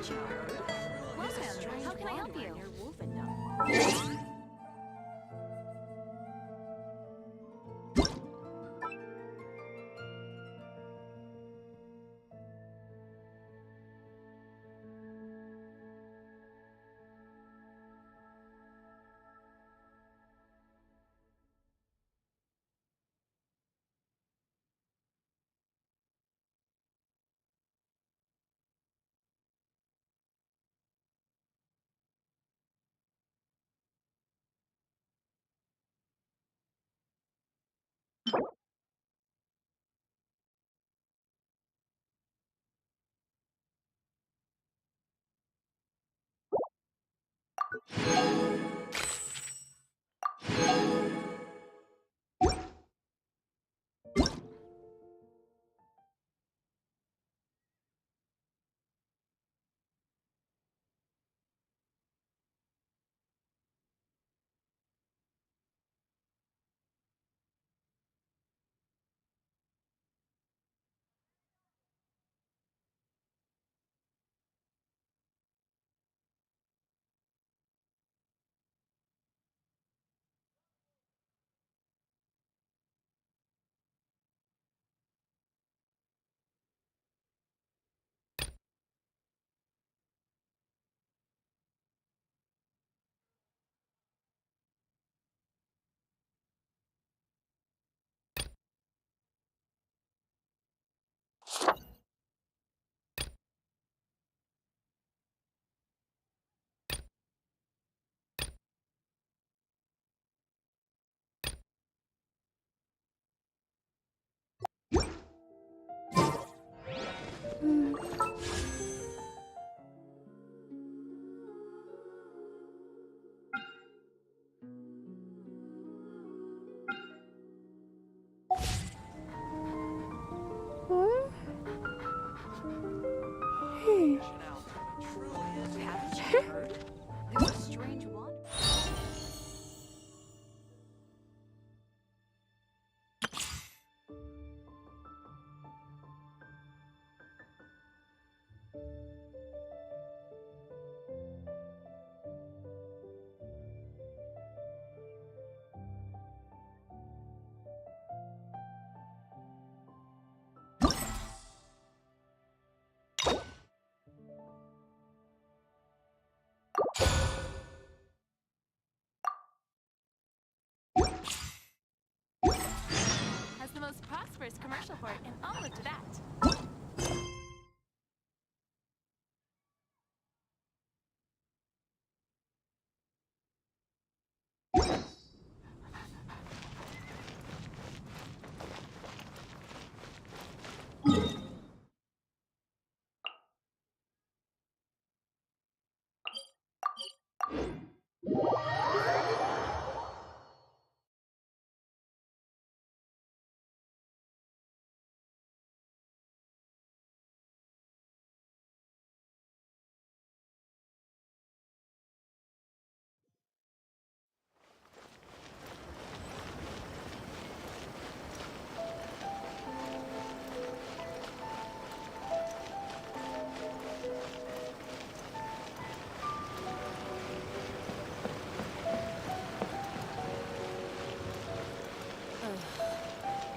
Welcome. How can I help you? Haven't you heard? There's a strange wander. Has the most prosperous commercial port in all of Tibet.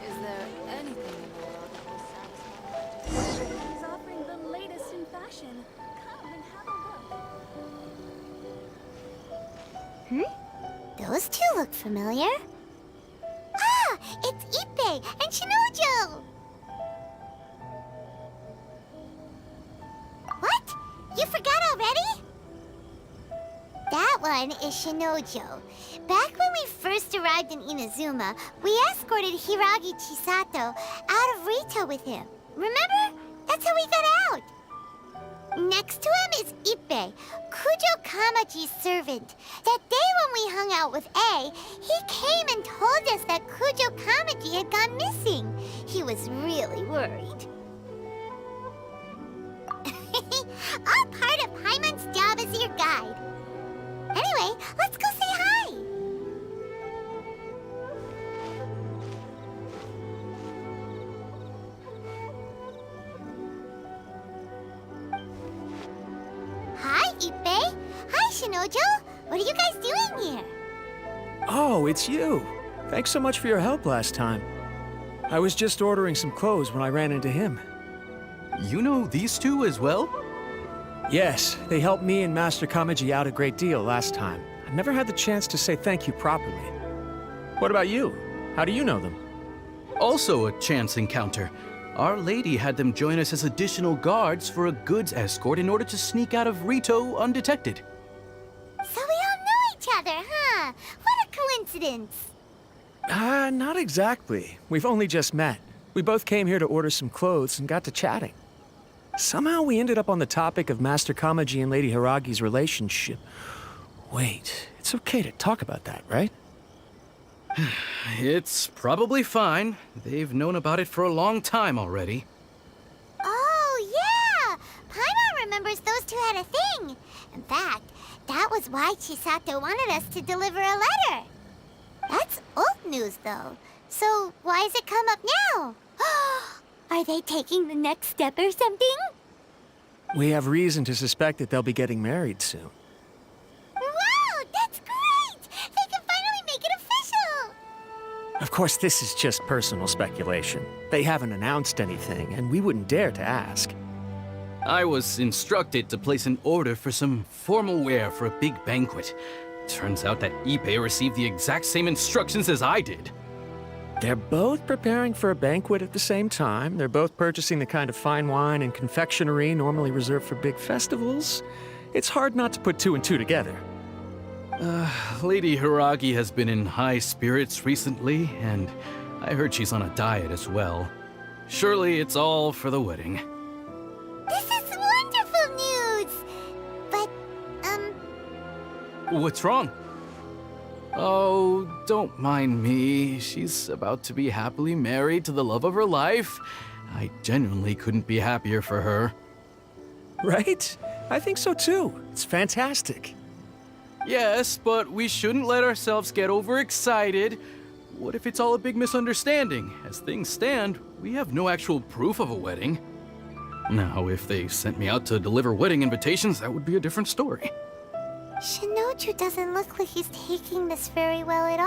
Is there anything in the world that will satisfy my He's offering the latest in fashion. Come and have a look. Those two look familiar. Ah! It's Ippei and Shinojo! What? You forgot already? That one is Shinojo. Back when we first arrived in Inazuma, we escorted Hiragi Chisato out of Rito with him. Remember? That's how we got out. Next to him is Ippei, Kujo Kamaji's servant. That day when we hung out with A, he came and told us that Kujo Kamaji had gone missing. He was really worried. All part of Paimon's job as your guide. Anyway, let's go say hi. Shinojo. What are you guys doing here? Oh, it's you. Thanks so much for your help last time. I was just ordering some clothes when I ran into him. You know these two as well? Yes, they helped me and Master Kamaji out a great deal last time. I've never had the chance to say thank you properly. What about you? How do you know them? Also a chance encounter. Our lady had them join us as additional guards for a goods escort in order to sneak out of Rito undetected. So we all know each other, huh? What a coincidence. Not exactly. We've only just met. We both came here to order some clothes and got to chatting. Somehow we ended up on the topic of Master Kamaji and Lady Hiragi's relationship. Wait, it's okay to talk about that, right? It's probably fine. They've known about it for a long time already. Oh, yeah! Paimon remembers those two had a thing. In fact, that was why Chisato wanted us to deliver a letter. That's old news, though. So why has it come up now? Are they taking the next step or something? We have reason to suspect that they'll be getting married soon. Wow, that's great! They can finally make it official! Of course, this is just personal speculation. They haven't announced anything, and we wouldn't dare to ask. I was instructed to place an order for some formal wear for a big banquet. Turns out that Ippei received the exact same instructions as I did. They're both preparing for a banquet at the same time. They're both purchasing the kind of fine wine and confectionery normally reserved for big festivals. It's hard not to put two and two together. Lady Hiragi has been in high spirits recently, and I heard she's on a diet as well. Surely it's all for the wedding. This is wonderful news! But, What's wrong? Oh, don't mind me. She's about to be happily married to the love of her life. I genuinely couldn't be happier for her. Right? I think so too. It's fantastic. Yes, but we shouldn't let ourselves get overexcited. What if it's all a big misunderstanding? As things stand, we have no actual proof of a wedding. Now, if they sent me out to deliver wedding invitations, that would be a different story. Shinoju doesn't look like he's taking this very well at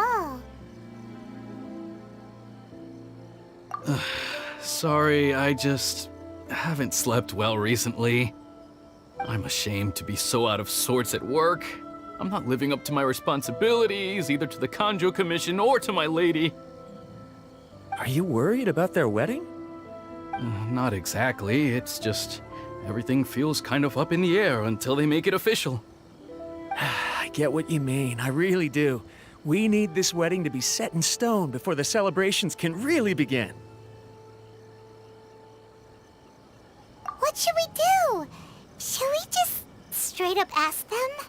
all. Sorry, I just haven't slept well recently. I'm ashamed to be so out of sorts at work. I'm not living up to my responsibilities, either to the Kanjo Commission or to my lady. Are you worried about their wedding? Not exactly, it's just everything feels kind of up in the air until they make it official. I get what you mean. I really do. We need this wedding to be set in stone before the celebrations can really begin. What should we do? Should we just straight up ask them?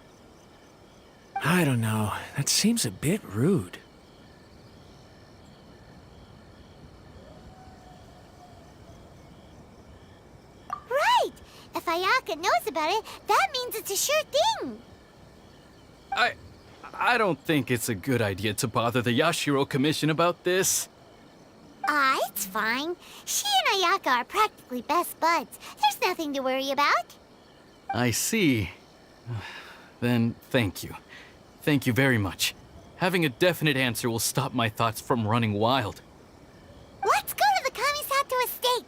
I don't know. That seems a bit rude. Right! If Ayaka knows about it, that means it's a sure thing. I don't think it's a good idea to bother the Yashiro Commission about this. It's fine. She and Ayaka are practically best buds. There's nothing to worry about. I see. Then thank you. Thank you very much. Having a definite answer will stop my thoughts from running wild. Let's go to the Kamisato estate.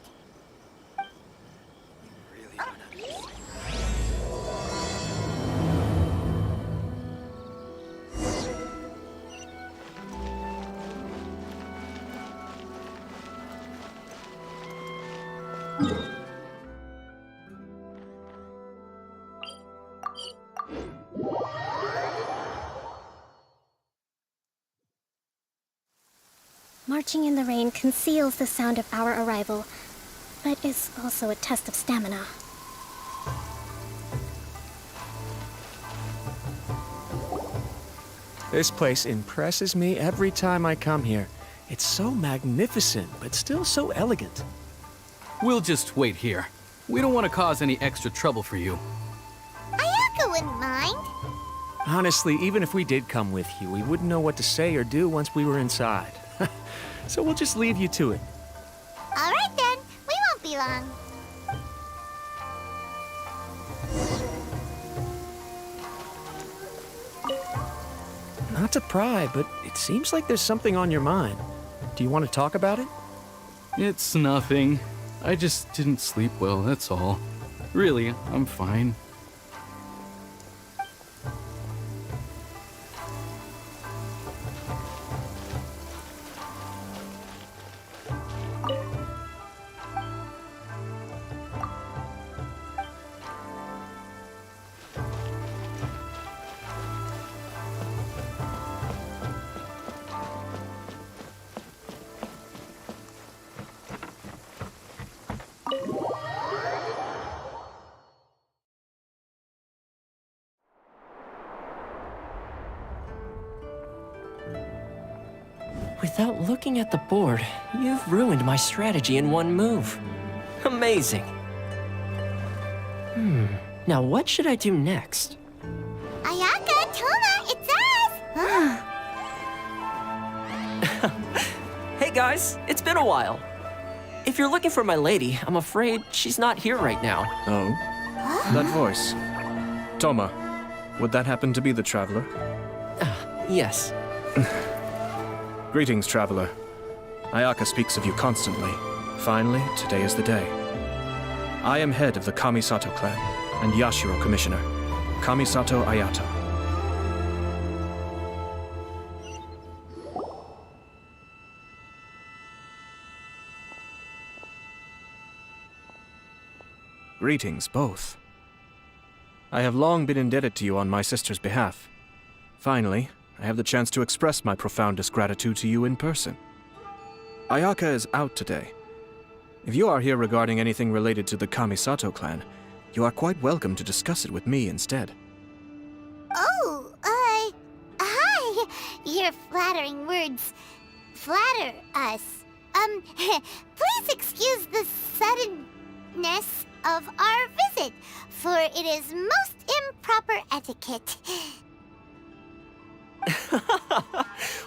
Marching in the rain conceals the sound of our arrival, but is also a test of stamina. This place impresses me every time I come here. It's so magnificent, but still so elegant. We'll just wait here. We don't want to cause any extra trouble for you. Ayaka wouldn't mind. Honestly, even if we did come with you, we wouldn't know what to say or do once we were inside. So we'll just leave you to it. All right then, we won't be long. Not to pry, but it seems like there's something on your mind. Do you want to talk about it? It's nothing. I just didn't sleep well, that's all. Really, I'm fine. Without looking at the board, you've ruined my strategy in one move. Amazing. Now what should I do next? Ayaka, Toma, it's us! Hey guys, it's been a while. If you're looking for my lady, I'm afraid she's not here right now. Oh? That voice. Toma, would that happen to be the Traveler? Yes. Greetings, Traveler. Ayaka speaks of you constantly. Finally, today is the day. I am head of the Kamisato clan and Yashiro Commissioner, Kamisato Ayata. Greetings, both. I have long been indebted to you on my sister's behalf. Finally, I have the chance to express my profoundest gratitude to you in person. Ayaka is out today. If you are here regarding anything related to the Kamisato clan, you are quite welcome to discuss it with me instead. Oh, hi. Your flattering words flatter us. Please excuse the suddenness of our visit, for it is most improper etiquette.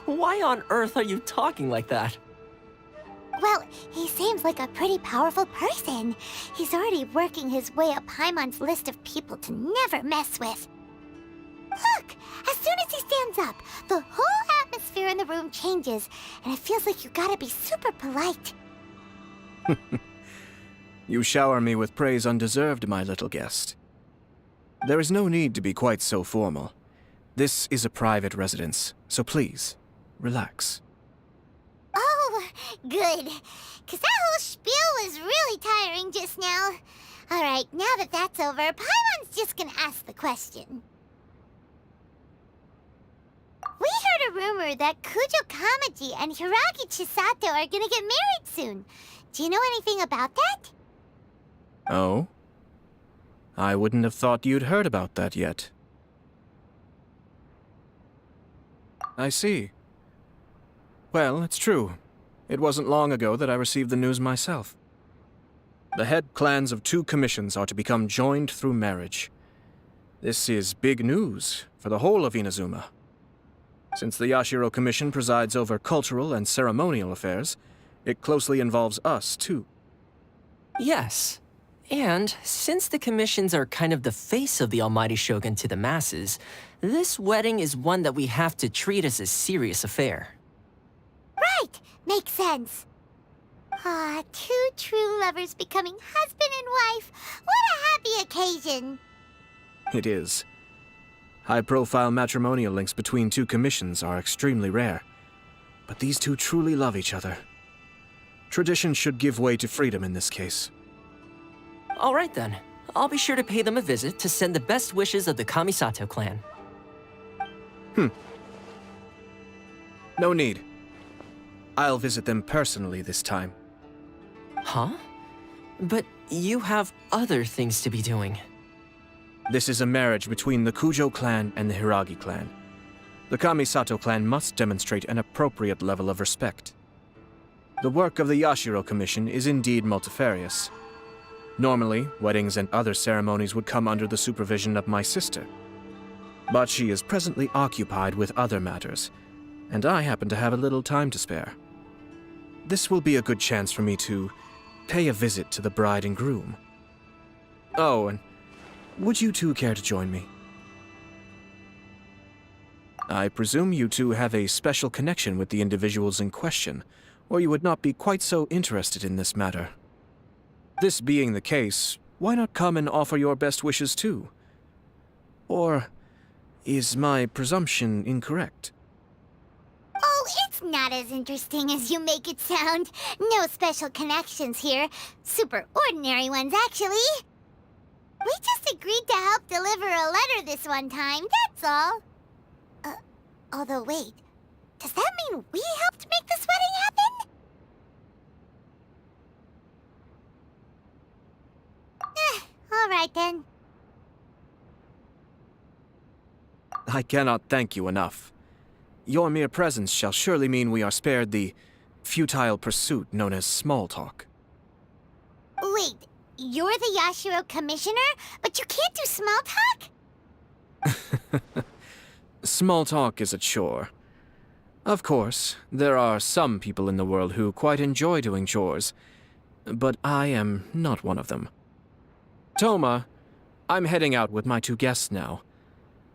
Why on earth are you talking like that? Well, he seems like a pretty powerful person. He's already working his way up Paimon's list of people to never mess with. Look! As soon as he stands up, the whole atmosphere in the room changes, and it feels like you gotta be super polite. You shower me with praise undeserved, my little guest. There is no need to be quite so formal. This is a private residence, so please, relax. Oh, good. 'Cause that whole spiel was really tiring just now. Alright, now that that's over, Paimon's just gonna ask the question. We heard a rumor that Kujo Kamaji and Hiragi Chisato are gonna get married soon. Do you know anything about that? Oh? I wouldn't have thought you'd heard about that yet. I see. Well, it's true. It wasn't long ago that I received the news myself. The head clans of 2 commissions are to become joined through marriage. This is big news for the whole of Inazuma. Since the Yashiro Commission presides over cultural and ceremonial affairs, it closely involves us, too. Yes. And since the commissions are kind of the face of the Almighty Shogun to the masses, this wedding is one that we have to treat as a serious affair. Right! Makes sense. Ah, 2 true lovers becoming husband and wife. What a happy occasion! It is. High-profile matrimonial links between 2 commissions are extremely rare. But these 2 truly love each other. Tradition should give way to freedom in this case. All right then. I'll be sure to pay them a visit to send the best wishes of the Kamisato clan. No need. I'll visit them personally this time. Huh? But you have other things to be doing. This is a marriage between the Kujo clan and the Hiragi clan. The Kamisato clan must demonstrate an appropriate level of respect. The work of the Yashiro Commission is indeed multifarious. Normally, weddings and other ceremonies would come under the supervision of my sister. But she is presently occupied with other matters, and I happen to have a little time to spare. This will be a good chance for me to pay a visit to the bride and groom. Oh, and would you 2 care to join me? I presume you two have a special connection with the individuals in question, or you would not be quite so interested in this matter. This being the case, why not come and offer your best wishes too? Or is my presumption incorrect? Oh, it's not as interesting as you make it sound. No special connections here. Super ordinary ones, actually. We just agreed to help deliver a letter this one time, that's all. Although wait, does that mean we helped make this wedding happen? All right then. I cannot thank you enough. Your mere presence shall surely mean we are spared the futile pursuit known as small talk. Wait, you're the Yashiro commissioner, but you can't do small talk? Small talk is a chore. Of course, there are some people in the world who quite enjoy doing chores, but I am not one of them. Toma, I'm heading out with my two guests now.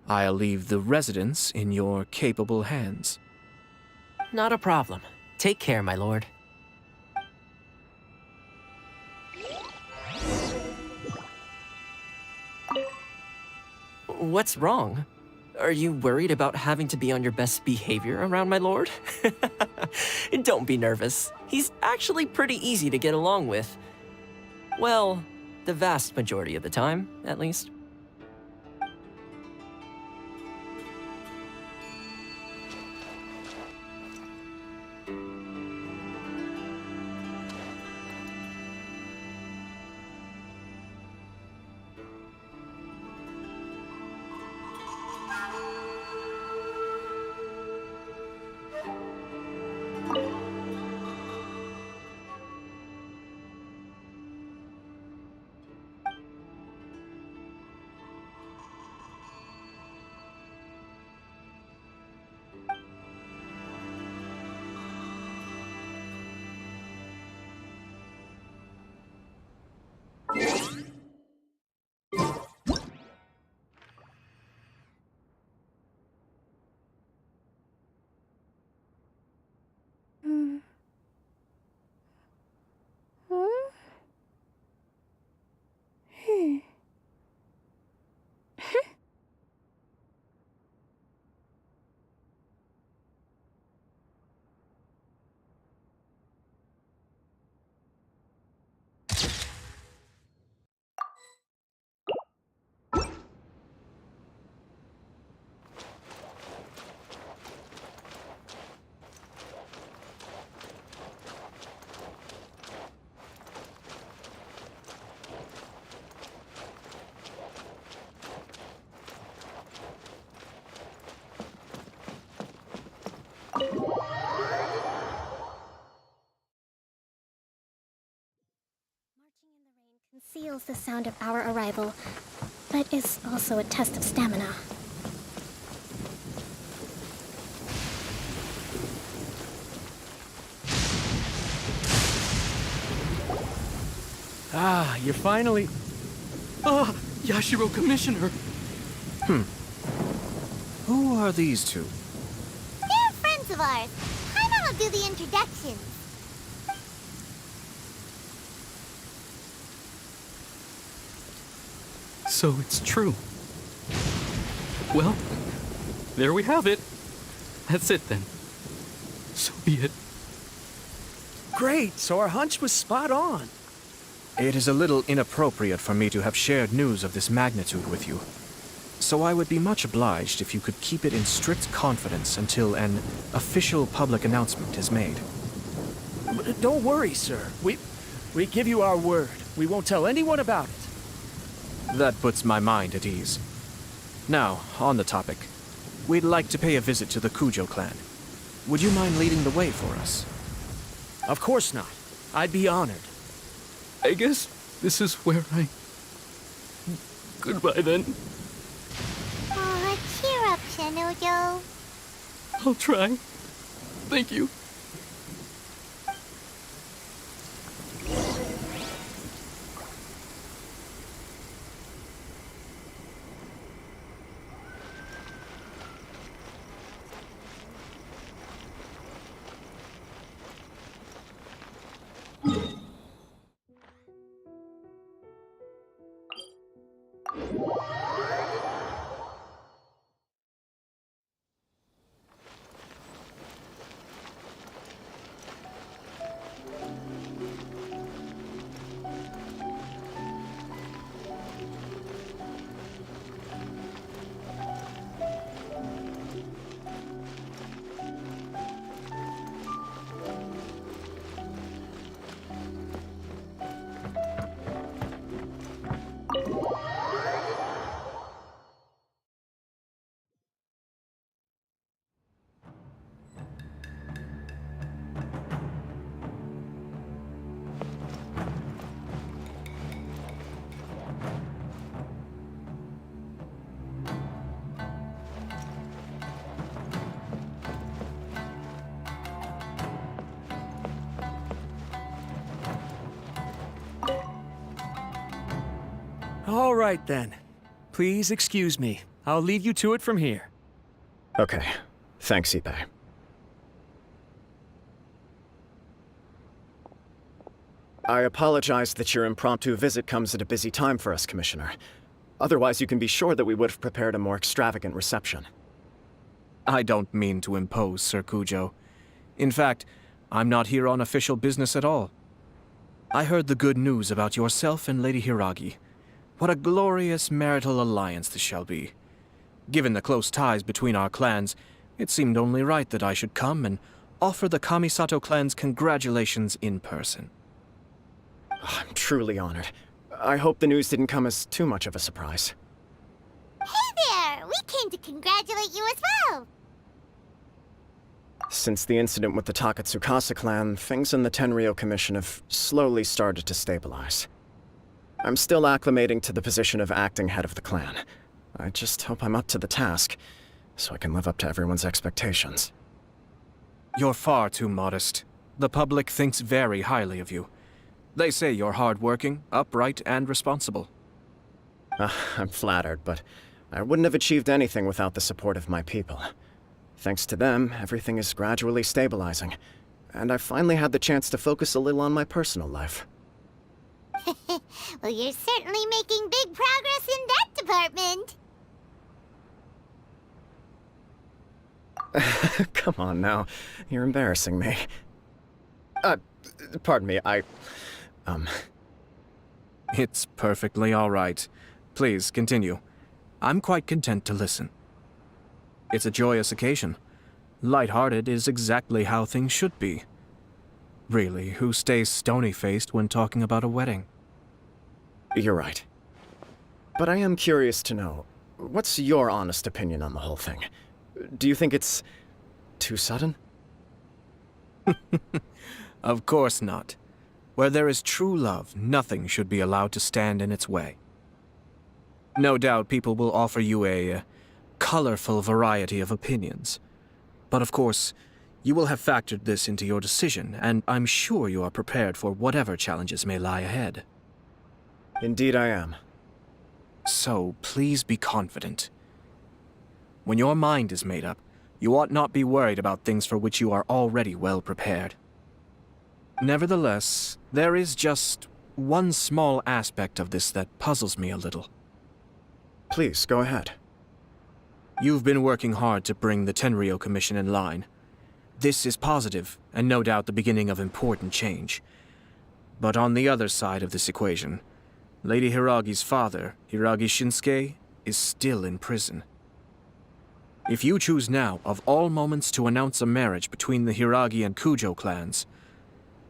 I'll leave the residence in your capable hands. Not a problem. Take care, my lord. What's wrong? Are you worried about having to be on your best behavior around my lord? Don't be nervous. He's actually pretty easy to get along with. Well, the vast majority of the time, at least. Conceals the sound of our arrival, but is also a test of stamina. Ah, you're finally... Ah, Yashiro Commissioner! Who are these two? They're friends of ours. Paimon will do the introductions. So it's true. Well, there we have it. That's it then. So be it. Great, so our hunch was spot on. It is a little inappropriate for me to have shared news of this magnitude with you. So I would be much obliged if you could keep it in strict confidence until an official public announcement is made. Don't worry, sir. We give you our word. We won't tell anyone about it. That puts my mind at ease. Now, on the topic. We'd like to pay a visit to the Kujo clan. Would you mind leading the way for us? Of course not. I'd be honored. I guess this is where I... Goodbye then. Aw, cheer up, Shinojo. I'll try. Thank you. All right, then. Please excuse me. I'll leave you to it from here. Okay. Thanks, Ipe. I apologize that your impromptu visit comes at a busy time for us, Commissioner. Otherwise, you can be sure that we would have prepared a more extravagant reception. I don't mean to impose, Sir Kujo. In fact, I'm not here on official business at all. I heard the good news about yourself and Lady Hiragi. What a glorious marital alliance this shall be. Given the close ties between our clans, it seemed only right that I should come and offer the Kamisato clans congratulations in person. I'm truly honored. I hope the news didn't come as too much of a surprise. Hey there! We came to congratulate you as well! Since the incident with the Takatsukasa clan, things in the Tenryou Commission have slowly started to stabilize. I'm still acclimating to the position of acting head of the clan. I just hope I'm up to the task, so I can live up to everyone's expectations. You're far too modest. The public thinks very highly of you. They say you're hardworking, upright, and responsible. I'm flattered, but I wouldn't have achieved anything without the support of my people. Thanks to them, everything is gradually stabilizing, and I finally had the chance to focus a little on my personal life. Well, you're certainly making big progress in that department. Come on now, you're embarrassing me. Pardon me, It's perfectly all right. Please, continue. I'm quite content to listen. It's a joyous occasion. Light-hearted is exactly how things should be. Really, who stays stony-faced when talking about a wedding? You're right. But I am curious to know, what's your honest opinion on the whole thing? Do you think it's too sudden? Of course not. Where there is true love, nothing should be allowed to stand in its way. No doubt people will offer you a colorful variety of opinions. But of course, you will have factored this into your decision, and I'm sure you are prepared for whatever challenges may lie ahead. Indeed I am. So, please be confident. When your mind is made up, you ought not be worried about things for which you are already well prepared. Nevertheless, there is just one small aspect of this that puzzles me a little. Please, go ahead. You've been working hard to bring the Tenryou Commission in line. This is positive, and no doubt the beginning of important change. But on the other side of this equation, Lady Hiragi's father, Hiragi Shinsuke, is still in prison. If you choose now, of all moments, to announce a marriage between the Hiragi and Kujo clans,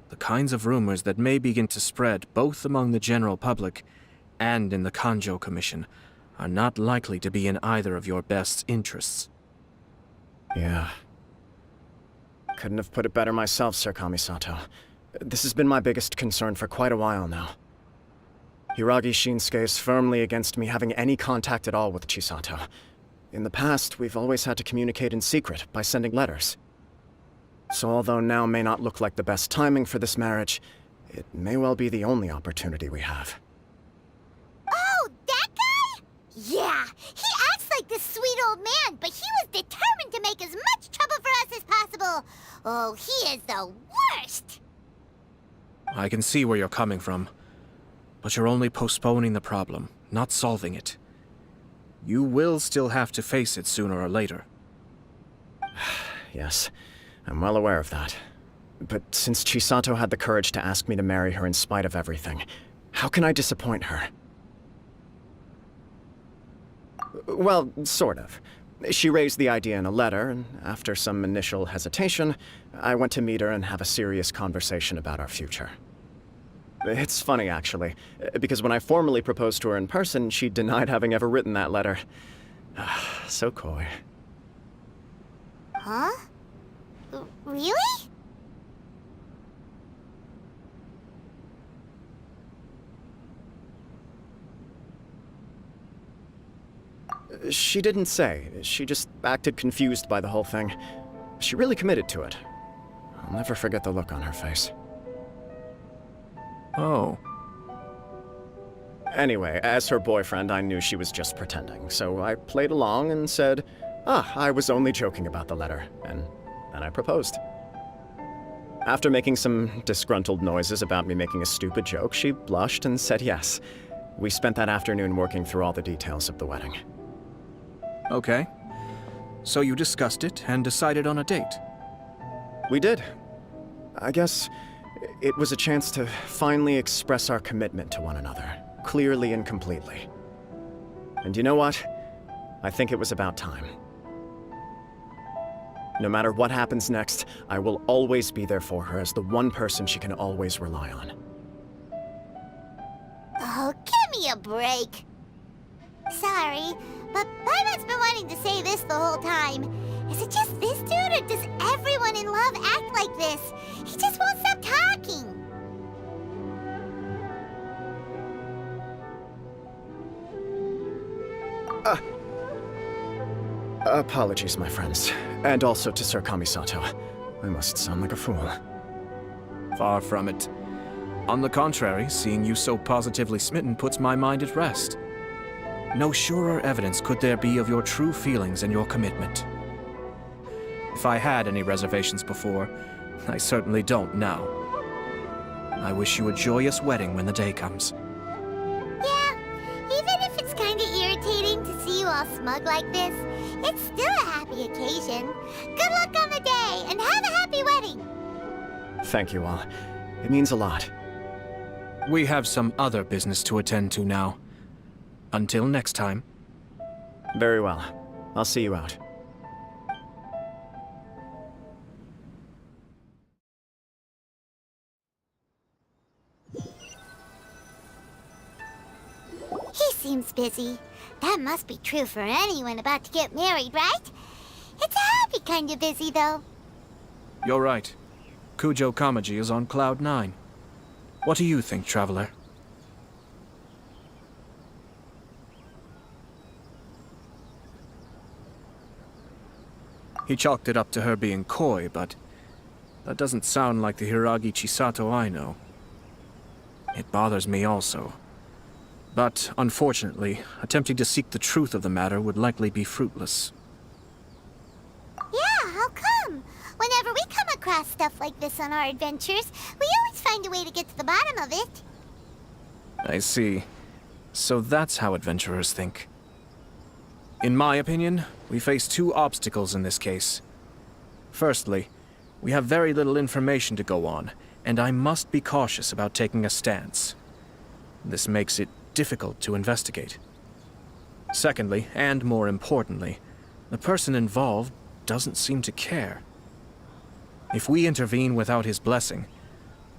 the kinds of rumors that may begin to spread both among the general public and in the Kanjo Commission are not likely to be in either of your best interests. Yeah. Couldn't have put it better myself, Sir Kamisato. This has been my biggest concern for quite a while now. Hiragi Shinsuke is firmly against me having any contact at all with Chisato. In the past, we've always had to communicate in secret by sending letters. So although now may not look like the best timing for this marriage, it may well be the only opportunity we have. Oh, that guy? Yeah, he acts like this sweet old man, but he was determined to make as much trouble for us as possible. Oh, he is the worst! I can see where you're coming from, but you're only postponing the problem, not solving it. You will still have to face it sooner or later. Yes, I'm well aware of that. But since Chisato had the courage to ask me to marry her in spite of everything, how can I disappoint her? Well, sort of. She raised the idea in a letter, and after some initial hesitation, I went to meet her and have a serious conversation about our future. It's funny, actually, because when I formally proposed to her in person, she denied having ever written that letter. So coy. Huh? Really? She didn't say. She just acted confused by the whole thing. She really committed to it. I'll never forget the look on her face. Oh. Anyway, as her boyfriend, I knew she was just pretending, so I played along and said, I was only joking about the letter, and then I proposed. After making some disgruntled noises about me making a stupid joke, she blushed and said yes. We spent that afternoon working through all the details of the wedding. Okay. So you discussed it and decided on a date? We did. I guess it was a chance to finally express our commitment to one another, clearly and completely. And you know what? I think it was about time. No matter what happens next, I will always be there for her as the one person she can always rely on. Oh, give me a break. Sorry, but Paimon's been wanting to say this the whole time. Is it just this dude, or does everyone in love act like this? He just won't stop talking. Apologies, my friends. And also to Sir Kamisato. I must sound like a fool. Far from it. On the contrary, seeing you so positively smitten puts my mind at rest. No surer evidence could there be of your true feelings and your commitment. If I had any reservations before, I certainly don't now. I wish you a joyous wedding when the day comes. Yeah, even if it's kinda irritating to see you all smug like this, it's still a happy occasion. Good luck on the day, and have a happy wedding! Thank you all. It means a lot. We have some other business to attend to now. Until next time. Very well. I'll see you out. He seems busy. That must be true for anyone about to get married, right? It's a happy kind of busy, though. You're right. Kujo Kamaji is on Cloud 9. What do you think, Traveler? He chalked it up to her being coy, but that doesn't sound like the Hiragi Chisato I know. It bothers me also. But, unfortunately, attempting to seek the truth of the matter would likely be fruitless. Yeah, how come? Whenever we come across stuff like this on our adventures, we always find a way to get to the bottom of it. I see. So that's how adventurers think. In my opinion, we face two obstacles in this case. Firstly, we have very little information to go on, and I must be cautious about taking a stance. This makes it difficult to investigate. Secondly, and more importantly, the person involved doesn't seem to care. If we intervene without his blessing,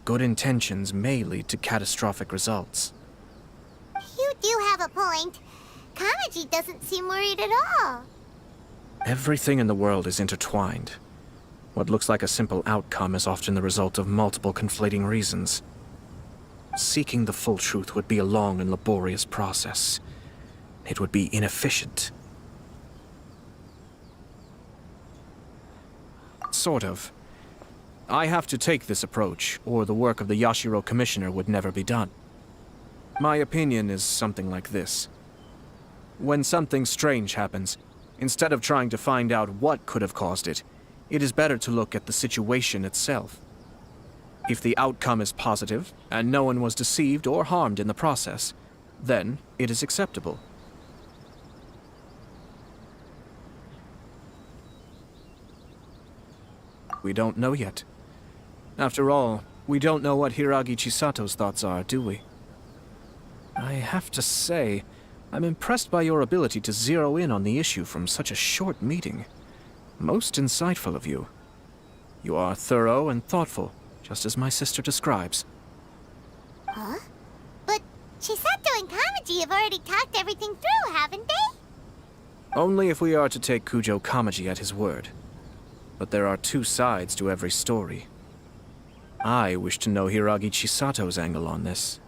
good intentions may lead to catastrophic results. You do have a point. Kamaji doesn't seem worried at all. Everything in the world is intertwined. What looks like a simple outcome is often the result of multiple conflating reasons. Seeking the full truth would be a long and laborious process. It would be inefficient. Sort of. I have to take this approach, or the work of the Yashiro Commissioner would never be done. My opinion is something like this. When something strange happens, instead of trying to find out what could have caused it, it is better to look at the situation itself. If the outcome is positive, and no one was deceived or harmed in the process, then it is acceptable. We don't know yet. After all, we don't know what Hiragi Chisato's thoughts are, do we? I have to say, I'm impressed by your ability to zero in on the issue from such a short meeting. Most insightful of you. You are thorough and thoughtful, just as my sister describes. Huh? But Chisato and Kamaji have already talked everything through, haven't they? Only if we are to take Kujo Kamaji at his word. But there are two sides to every story. I wish to know Hiragi Chisato's angle on this.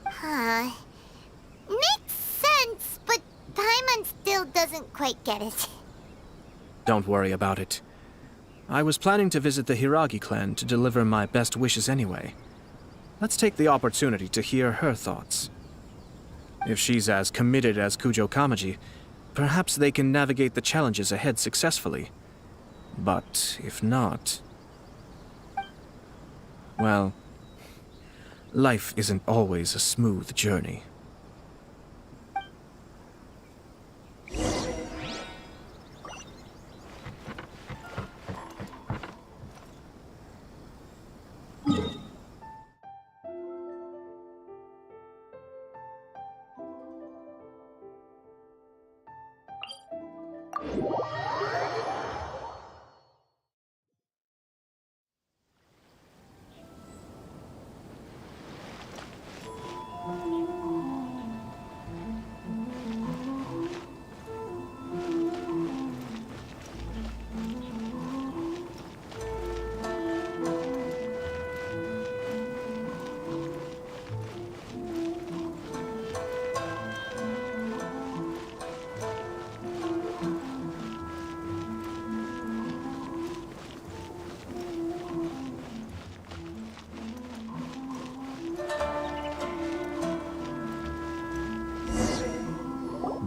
Huh. Makes sense, but Paimon still doesn't quite get it. Don't worry about it. I was planning to visit the Hiragi clan to deliver my best wishes anyway. Let's take the opportunity to hear her thoughts. If she's as committed as Kujo Kamaji, perhaps they can navigate the challenges ahead successfully. But if not... well, life isn't always a smooth journey.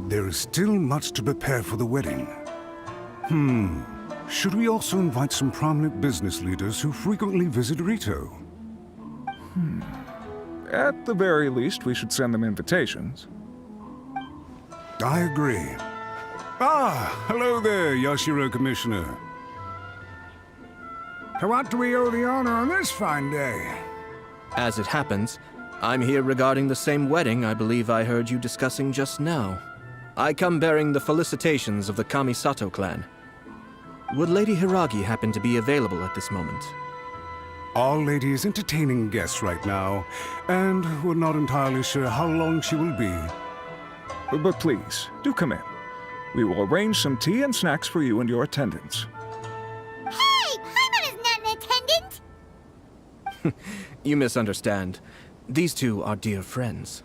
There is still much to prepare for the wedding. Should we also invite some prominent business leaders who frequently visit Rito? At the very least, we should send them invitations. I agree. Ah, hello there, Yashiro Commissioner. To what do we owe the honor on this fine day? As it happens, I'm here regarding the same wedding I believe I heard you discussing just now. I come bearing the felicitations of the Kamisato clan. Would Lady Hiragi happen to be available at this moment? Our lady is entertaining guests right now, and we're not entirely sure how long she will be. But please, do come in. We will arrange some tea and snacks for you and your attendants. Hey! Paimon is not an attendant! You misunderstand. These two are dear friends.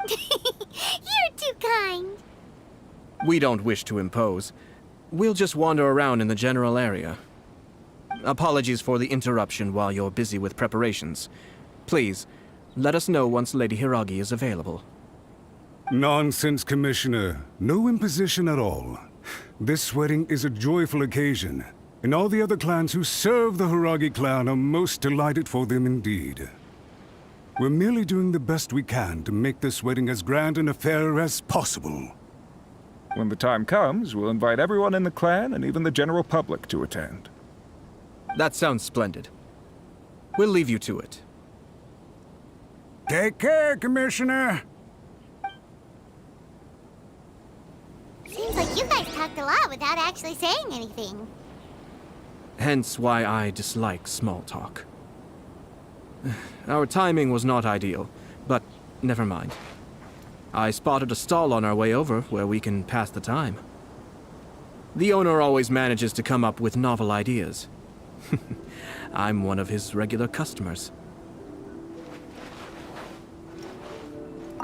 You're too kind. We don't wish to impose. We'll just wander around in the general area. Apologies for the interruption while you're busy with preparations. Please, let us know once Lady Hiragi is available. Nonsense, Commissioner. No imposition at all. This wedding is a joyful occasion, and all the other clans who serve the Hiragi clan are most delighted for them indeed. We're merely doing the best we can to make this wedding as grand an affair as possible. When the time comes, we'll invite everyone in the clan and even the general public to attend. That sounds splendid. We'll leave you to it. Take care, Commissioner. Seems like you guys talked a lot without actually saying anything. Hence why I dislike small talk. Our timing was not ideal, but never mind. I spotted a stall on our way over where we can pass the time. The owner always manages to come up with novel ideas. I'm one of his regular customers.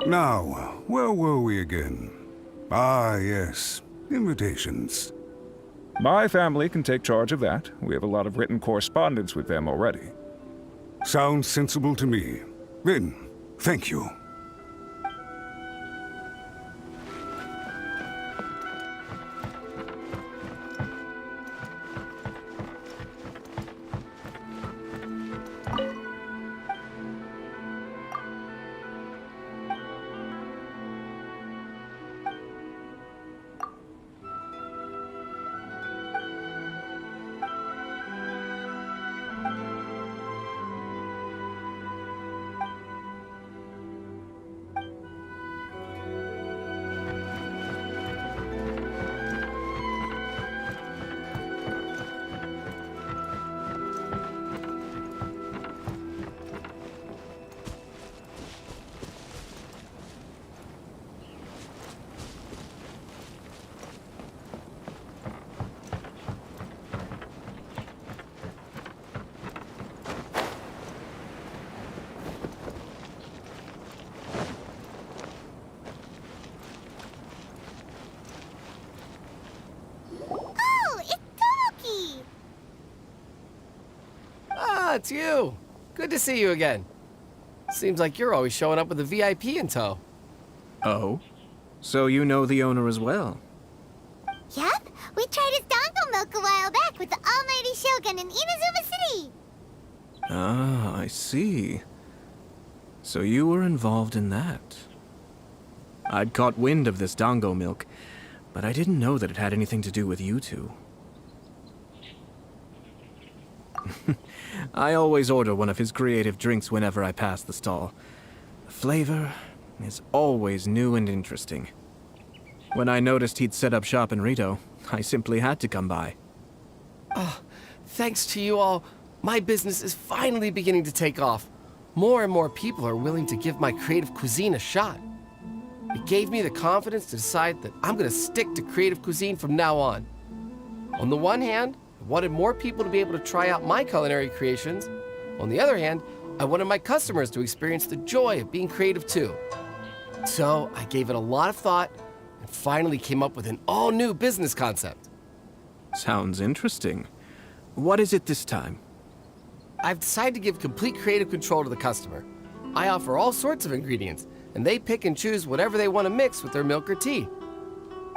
Now, where were we again? Ah, yes. Invitations. My family can take charge of that. We have a lot of written correspondence with them already. Sounds sensible to me. Then, thank you. it's you. Good to see you again. Seems like you're always showing up with a VIP in tow. Oh? So you know the owner as well? Yep, we tried his dongo milk a while back with the almighty Shogun in Inazuma City. Ah, I see. So you were involved in that. I'd caught wind of this dongo milk, but I didn't know that it had anything to do with you two. I always order one of his creative drinks whenever I pass the stall. The flavor is always new and interesting. When I noticed he'd set up shop in Rito, I simply had to come by. Oh, thanks to you all, my business is finally beginning to take off. More and more people are willing to give my creative cuisine a shot. It gave me the confidence to decide that I'm going to stick to creative cuisine from now on. On the one hand, I wanted more people to be able to try out my culinary creations. On the other hand, I wanted my customers to experience the joy of being creative too. So I gave it a lot of thought and finally came up with an all-new business concept. Sounds interesting. What is it this time? I've decided to give complete creative control to the customer. I offer all sorts of ingredients, and they pick and choose whatever they want to mix with their milk or tea.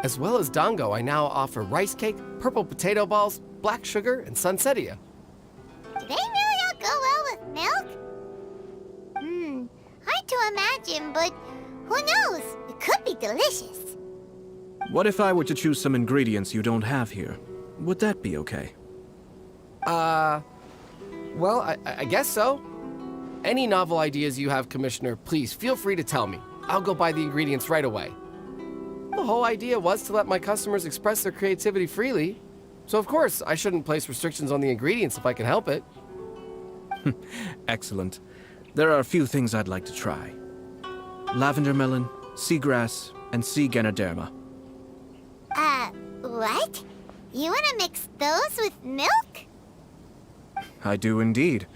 As well as dango, I now offer rice cake, purple potato balls, black sugar, and sunsettia. Do they really all go well with milk? Hard to imagine, but who knows? It could be delicious. What if I were to choose some ingredients you don't have here? Would that be okay? Well, I guess so. Any novel ideas you have, Commissioner, please feel free to tell me. I'll go buy the ingredients right away. The whole idea was to let my customers express their creativity freely. So of course, I shouldn't place restrictions on the ingredients if I can help it. Excellent. There are a few things I'd like to try. Lavender melon, seagrass, and sea ganoderma. What? You want to mix those with milk? I do indeed.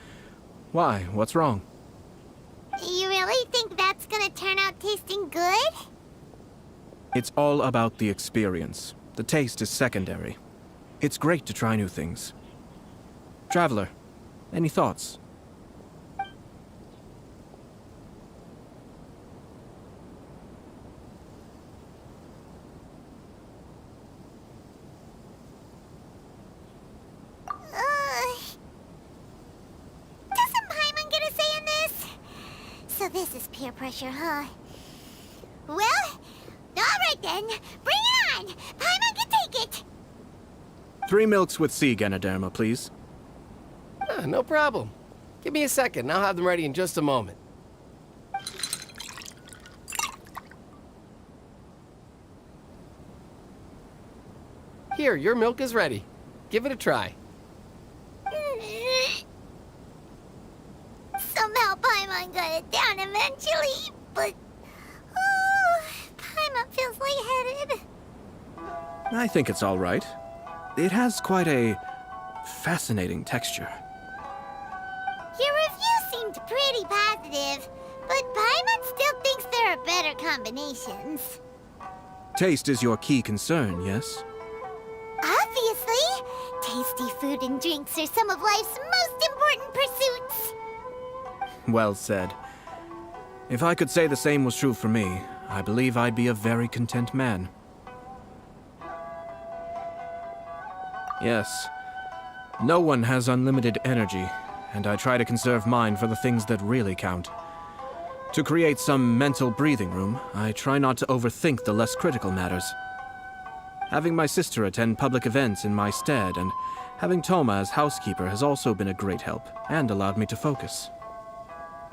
Why? What's wrong? You really think that's gonna turn out tasting good? It's all about the experience. The taste is secondary. It's great to try new things. Traveler, any thoughts? Doesn't Paimon get a say in this? So this is peer pressure, huh? Well, alright then. Bring it on! Paimon can take it! 3 milks with sea ganoderma, please. No problem. Give me a second, and I'll have them ready in just a moment. Here, your milk is ready. Give it a try. Somehow Paimon got it down eventually, but... Paimon feels lightheaded. I think it's all right. It has quite a fascinating texture. Your review seemed pretty positive, but Paimon still thinks there are better combinations. Taste is your key concern, yes? Obviously! Tasty food and drinks are some of life's most important pursuits. Well said. If I could say the same was true for me, I believe I'd be a very content man. Yes. No one has unlimited energy, and I try to conserve mine for the things that really count. To create some mental breathing room, I try not to overthink the less critical matters. Having my sister attend public events in my stead and having Toma as housekeeper has also been a great help and allowed me to focus.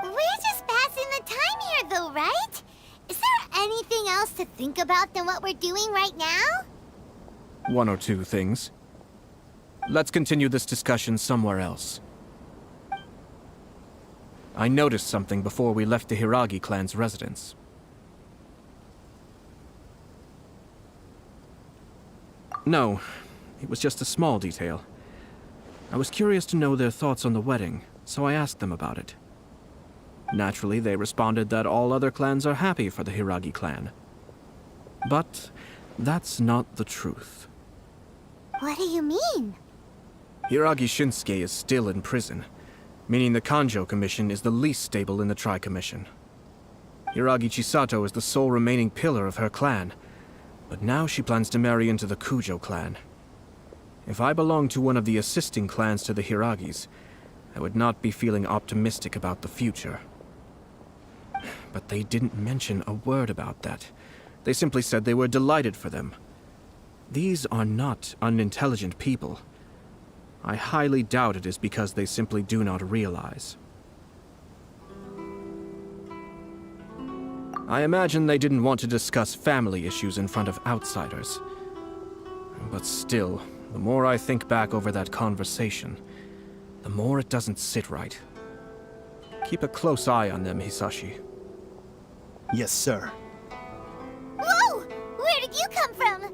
We're just passing the time here though, right? Is there anything else to think about than what we're doing right now? 1 or 2 things. Let's continue this discussion somewhere else. I noticed something before we left the Hiragi clan's residence. No, it was just a small detail. I was curious to know their thoughts on the wedding, so I asked them about it. Naturally, they responded that all other clans are happy for the Hiragi clan. But that's not the truth. What do you mean? Hiragi Shinsuke is still in prison. meaning the Kanjo Commission is the least stable in the Tri-Commission. Hiragi Chisato is the sole remaining pillar of her clan, but now she plans to marry into the Kujo clan. If I belonged to one of the assisting clans to the Hiragis, I would not be feeling optimistic about the future. But they didn't mention a word about that. They simply said they were delighted for them. These are not unintelligent people. I highly doubt it is because they simply do not realize. I imagine they didn't want to discuss family issues in front of outsiders. But still, the more I think back over that conversation, the more it doesn't sit right. Keep a close eye on them, Hisashi. Yes, sir. Whoa! Where did you come from?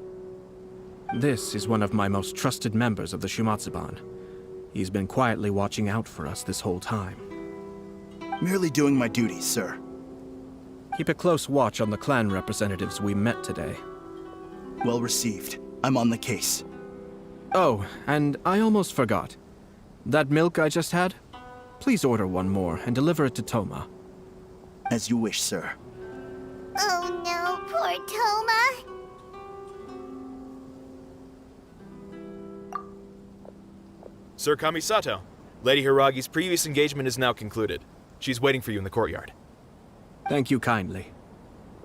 This is one of my most trusted members of the Shumatsuban. He's been quietly watching out for us this whole time. Merely doing my duties, sir. Keep a close watch on the clan representatives we met today. Well received. I'm on the case. Oh, and I almost forgot. That milk I just had? Please order one more and deliver it to Toma. As you wish, sir. Oh no, poor Toma. Sir Kamisato, Lady Hiragi's previous engagement is now concluded. She's waiting for you in the courtyard. Thank you kindly.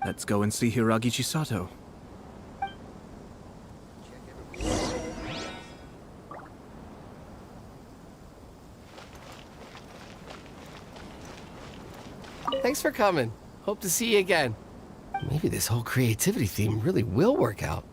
Let's go and see Hiragi Chisato. Thanks for coming. Hope to see you again. Maybe this whole creativity theme really will work out.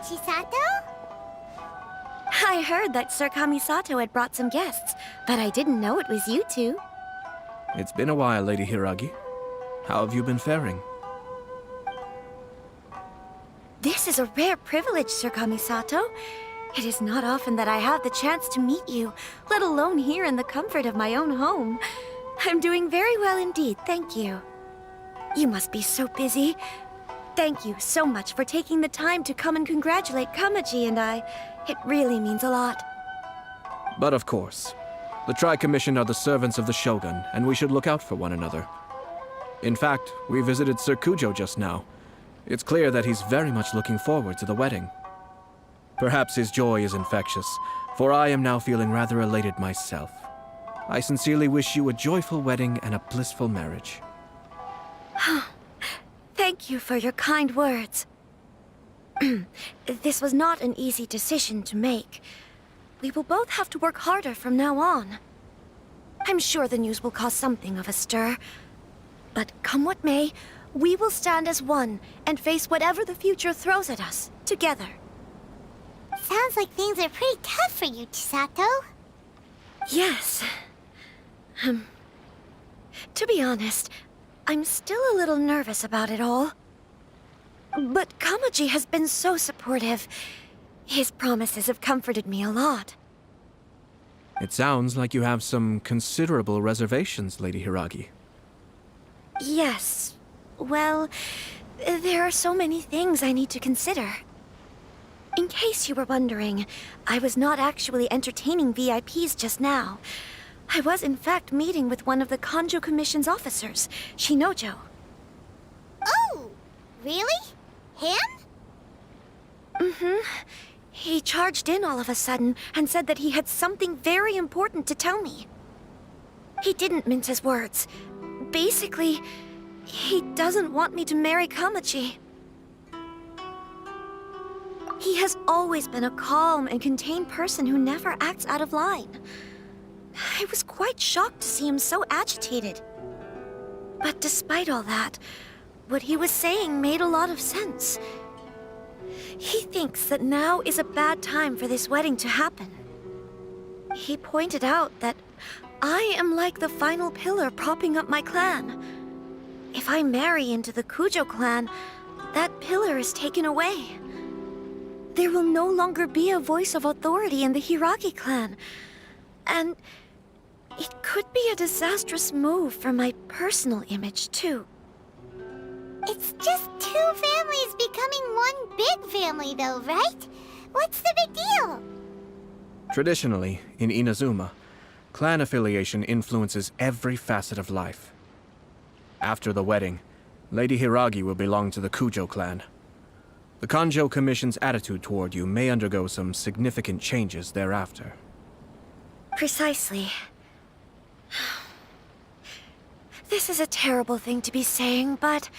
Chisato? I heard that Sir Kamisato had brought some guests, but I didn't know it was you two. It's been a while, Lady Hiragi. How have you been faring? This is a rare privilege, Sir Kamisato. It is not often that I have the chance to meet you, let alone here in the comfort of my own home. I'm doing very well indeed, thank you. You must be so busy. Thank you so much for taking the time to come and congratulate Kamaji and I. It really means a lot. But of course. The Tri-Commission are the servants of the Shogun, and we should look out for one another. In fact, we visited Sir Kujo just now. It's clear that he's very much looking forward to the wedding. Perhaps his joy is infectious, for I am now feeling rather elated myself. I sincerely wish you a joyful wedding and a blissful marriage. Thank you for your kind words. This was not an easy decision to make. We will both have to work harder from now on. I'm sure the news will cause something of a stir. But come what may, we will stand as one and face whatever the future throws at us, together. Sounds like things are pretty tough for you, Chisato. Yes. To be honest, I'm still a little nervous about it all. But Kamaji has been so supportive. His promises have comforted me a lot. It sounds like you have some considerable reservations, Lady Hiragi. Yes. Well, there are so many things I need to consider. In case you were wondering, I was not actually entertaining VIPs just now. I was in fact meeting with one of the Kanjo Commission's officers, Shinojo. Oh, really? Him? Mm-hmm. He charged in all of a sudden and said that he had something very important to tell me. He didn't mince his words. Basically, he doesn't want me to marry Kamaji. He has always been a calm and contained person who never acts out of line. I was quite shocked to see him so agitated. But despite all that, what he was saying made a lot of sense. He thinks that now is a bad time for this wedding to happen. He pointed out that I am like the final pillar propping up my clan. If I marry into the Kujo clan, that pillar is taken away. There will no longer be a voice of authority in the Hiragi clan. And it could be a disastrous move for my personal image, too. It's just two families becoming one big family, though, right? What's the big deal? Traditionally, in Inazuma, clan affiliation influences every facet of life. After the wedding, Lady Hiragi will belong to the Kujo clan. The Kanjo Commission's attitude toward you may undergo some significant changes thereafter. Precisely. This is a terrible thing to be saying, but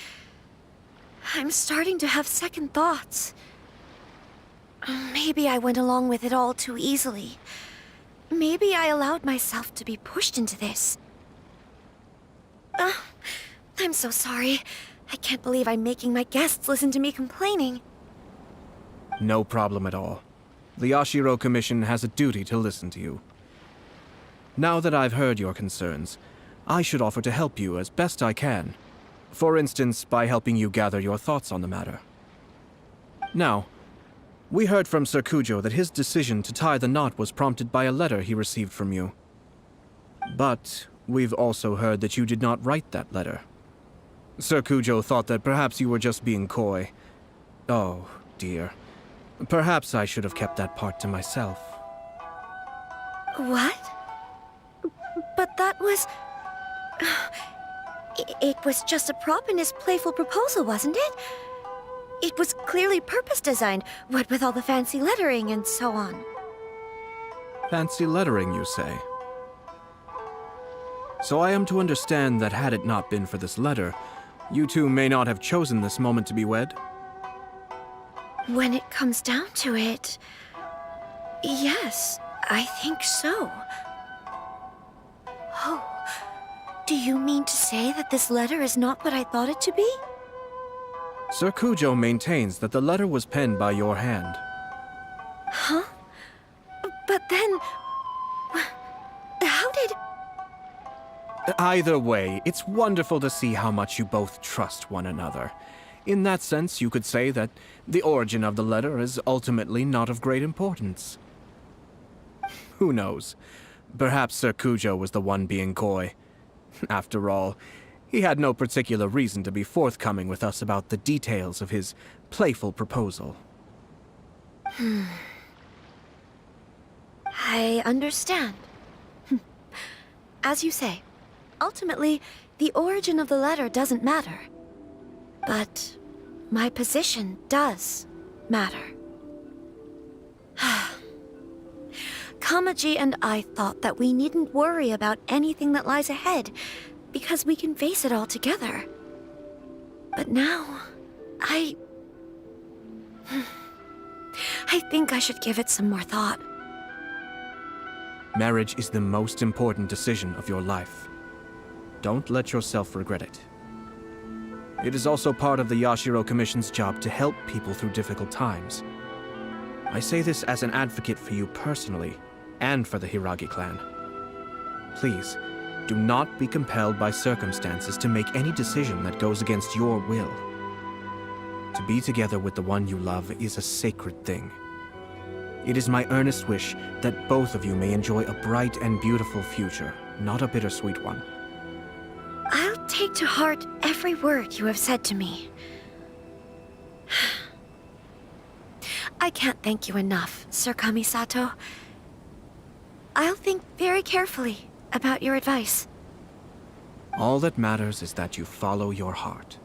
I'm starting to have second thoughts. Maybe I went along with it all too easily. Maybe I allowed myself to be pushed into this. I'm so sorry. I can't believe I'm making my guests listen to me complaining. No problem at all. The Yashiro Commission has a duty to listen to you. Now that I've heard your concerns, I should offer to help you as best I can. For instance, by helping you gather your thoughts on the matter. Now, we heard from Sir Kujo that his decision to tie the knot was prompted by a letter he received from you. But we've also heard that you did not write that letter. Sir Kujo thought that perhaps you were just being coy. Oh, dear. Perhaps I should have kept that part to myself. What? But that was... It was just a prop in his playful proposal, wasn't it? It was clearly purpose-designed, what with all the fancy lettering and so on. Fancy lettering, you say? So I am to understand that had it not been for this letter, you two may not have chosen this moment to be wed? When it comes down to it... yes, I think so. Oh, do you mean to say that this letter is not what I thought it to be? Sir Kujo maintains that the letter was penned by your hand. Huh? But then... how did... Either way, it's wonderful to see how much you both trust one another. In that sense, you could say that the origin of the letter is ultimately not of great importance. Who knows? Perhaps Sir Kujo was the one being coy. After all, he had no particular reason to be forthcoming with us about the details of his playful proposal. I understand. As you say, ultimately, the origin of the letter doesn't matter. But my position does matter. Kamaji and I thought that we needn't worry about anything that lies ahead, because we can face it all together. But now, I think I should give it some more thought. Marriage is the most important decision of your life. Don't let yourself regret it. It is also part of the Yashiro Commission's job to help people through difficult times. I say this as an advocate for you personally, and for the Hiragi clan. Please, do not be compelled by circumstances to make any decision that goes against your will. To be together with the one you love is a sacred thing. It is my earnest wish that both of you may enjoy a bright and beautiful future, not a bittersweet one. I'll take to heart every word you have said to me. I can't thank you enough, Sir Kamisato. I'll think very carefully about your advice. All that matters is that you follow your heart.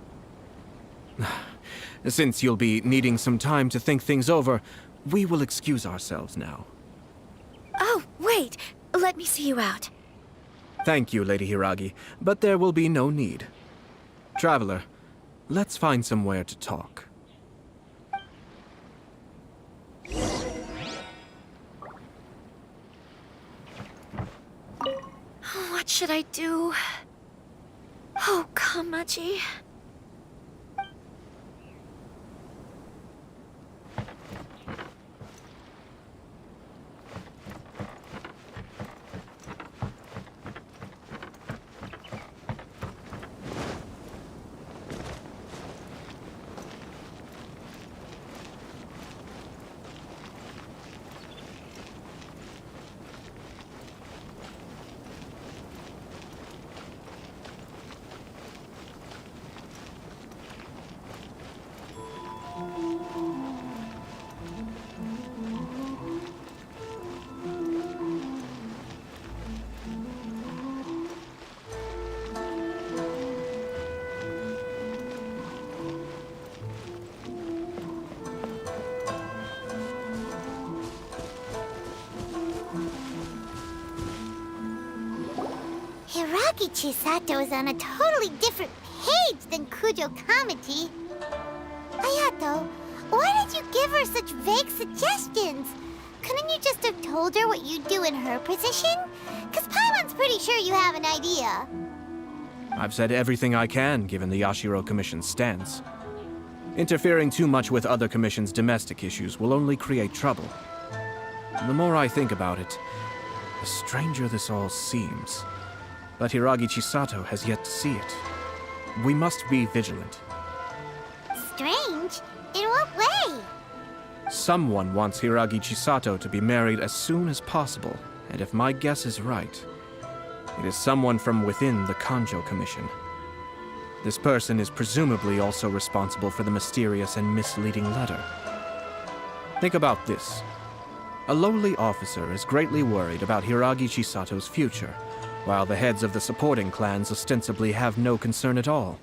Since you'll be needing some time to think things over, we will excuse ourselves now. Oh, wait! Let me see you out. Thank you, Lady Hiragi, but there will be no need. Traveler, let's find somewhere to talk. should I do? Oh, Kamaji. Hiragi Chisato is on a totally different page than Kujo Kamaji. Ayato, why did you give her such vague suggestions? Couldn't you just have told her what you'd do in her position? Because Paimon's pretty sure you have an idea. I've said everything I can, given the Yashiro Commission's stance. Interfering too much with other commissions' domestic issues will only create trouble. The more I think about it, the stranger this all seems. But Hiragi Chisato has yet to see it. We must be vigilant. Strange? In what way? Someone wants Hiragi Chisato to be married as soon as possible, and if my guess is right, it is someone from within the Kanjo Commission. This person is presumably also responsible for the mysterious and misleading letter. Think about this. A lowly officer is greatly worried about Hiragi Chisato's future, while the heads of the supporting clans ostensibly have no concern at all.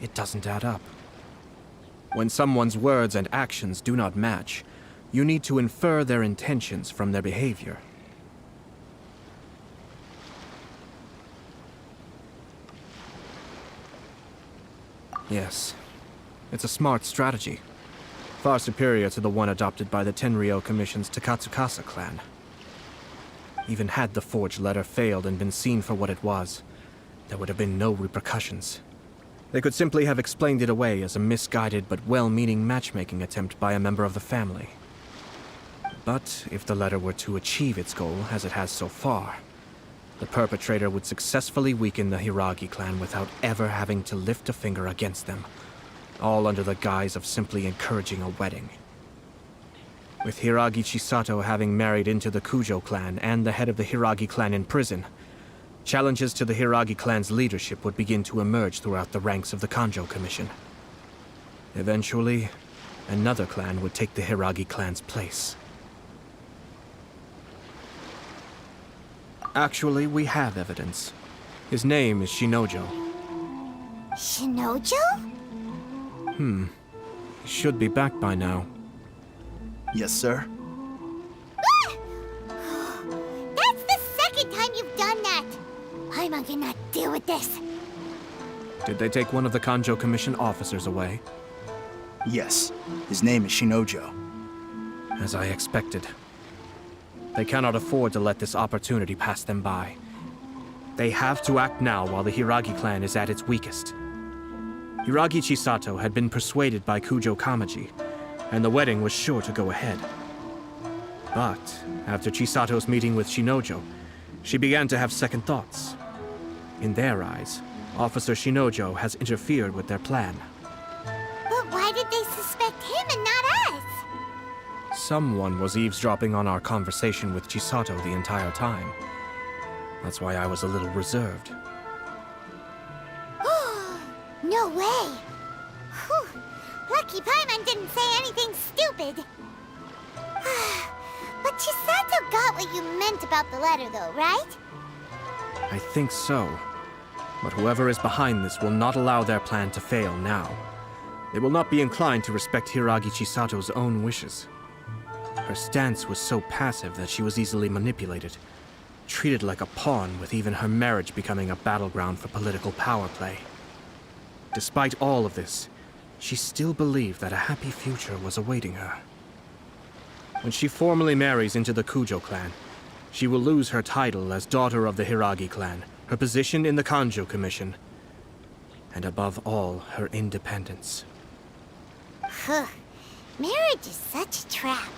It doesn't add up. When someone's words and actions do not match, you need to infer their intentions from their behavior. Yes, it's a smart strategy. Far superior to the one adopted by the Tenryou Commission's Takatsukasa clan. Even had the forged letter failed and been seen for what it was, there would have been no repercussions. They could simply have explained it away as a misguided but well-meaning matchmaking attempt by a member of the family. But if the letter were to achieve its goal, as it has so far, the perpetrator would successfully weaken the Hiragi clan without ever having to lift a finger against them, all under the guise of simply encouraging a wedding. With Hiragi Chisato having married into the Kujo clan and the head of the Hiragi clan in prison, challenges to the Hiragi clan's leadership would begin to emerge throughout the ranks of the Kanjo Commission. Eventually, another clan would take the Hiragi clan's place. Actually, we have evidence. His name is Shinojo. Shinojo? He should be back by now. Yes, sir. That's the second time you've done that! Paimon cannot deal with this. Did they take one of the Kanjo Commission officers away? Yes. His name is Shinojo. As I expected. They cannot afford to let this opportunity pass them by. They have to act now while the Hiragi clan is at its weakest. Hiragi Chisato had been persuaded by Kujo Kamaji, and the wedding was sure to go ahead. But after Chisato's meeting with Shinojo, she began to have second thoughts. In their eyes, Officer Shinojo has interfered with their plan. But why did they suspect him and not us? Someone was eavesdropping on our conversation with Chisato the entire time. That's why I was a little reserved. No way! Whew. Lucky Paimon didn't say anything stupid. But Chisato got what you meant about the letter though, right? I think so. But whoever is behind this will not allow their plan to fail now. They will not be inclined to respect Hiragi Chisato's own wishes. Her stance was so passive that she was easily manipulated, treated like a pawn, with even her marriage becoming a battleground for political power play. Despite all of this, she still believed that a happy future was awaiting her. When she formally marries into the Kujo clan, she will lose her title as daughter of the Hiragi clan, her position in the Kanjo Commission, and above all, her independence. Huh. Marriage is such a trap.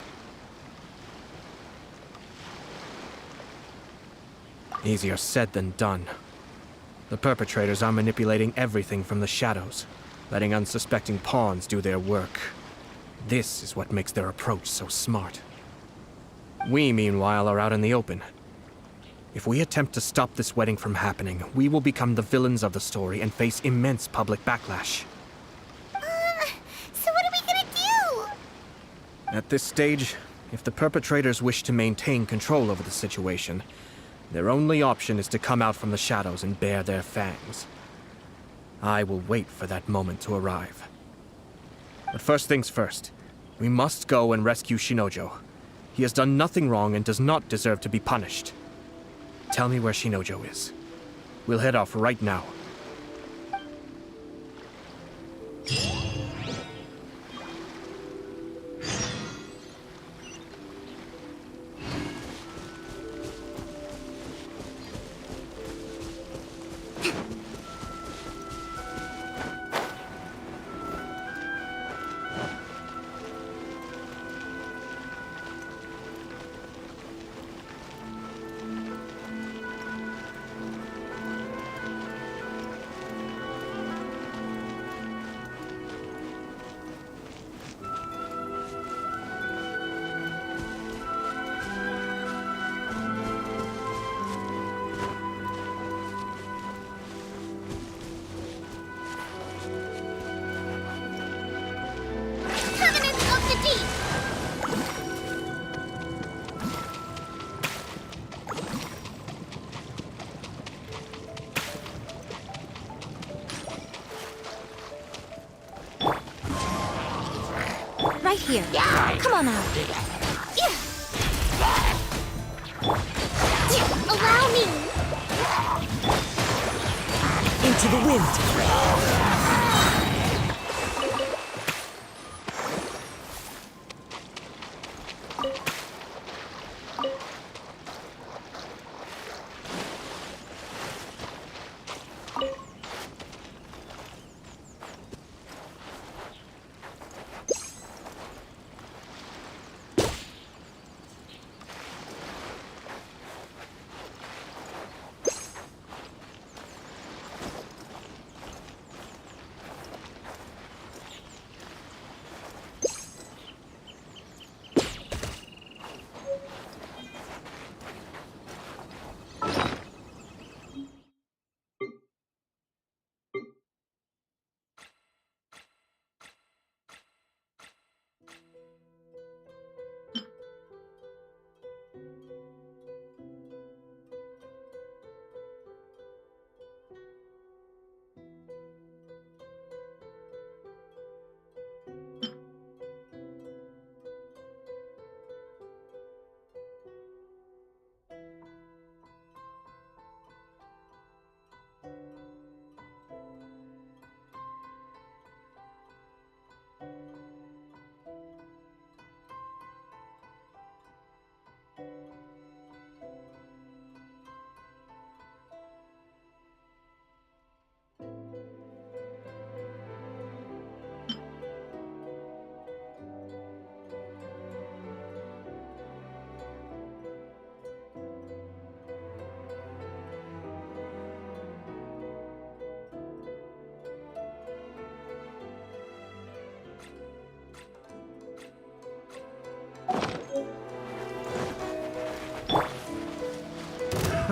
Easier said than done. The perpetrators are manipulating everything from the shadows, letting unsuspecting pawns do their work. This is what makes their approach so smart. We, meanwhile, are out in the open. If we attempt to stop this wedding from happening, we will become the villains of the story and face immense public backlash. So what are we gonna do? At this stage, if the perpetrators wish to maintain control over the situation, their only option is to come out from the shadows and bare their fangs. I will wait for that moment to arrive. But first things first, we must go and rescue Shinojo. He has done nothing wrong and does not deserve to be punished. Tell me where Shinojo is. We'll head off right now. Right here. Come on out. Allow me. Into the wind!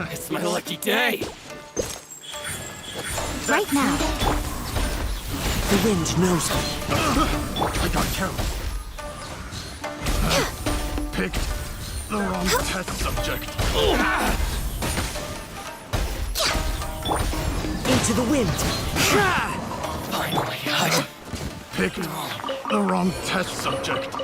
It's my lucky day! Right now. The wind knows me. I got careless. Picked the wrong test subject. Into the wind! Finally, I... Picked the wrong test subject.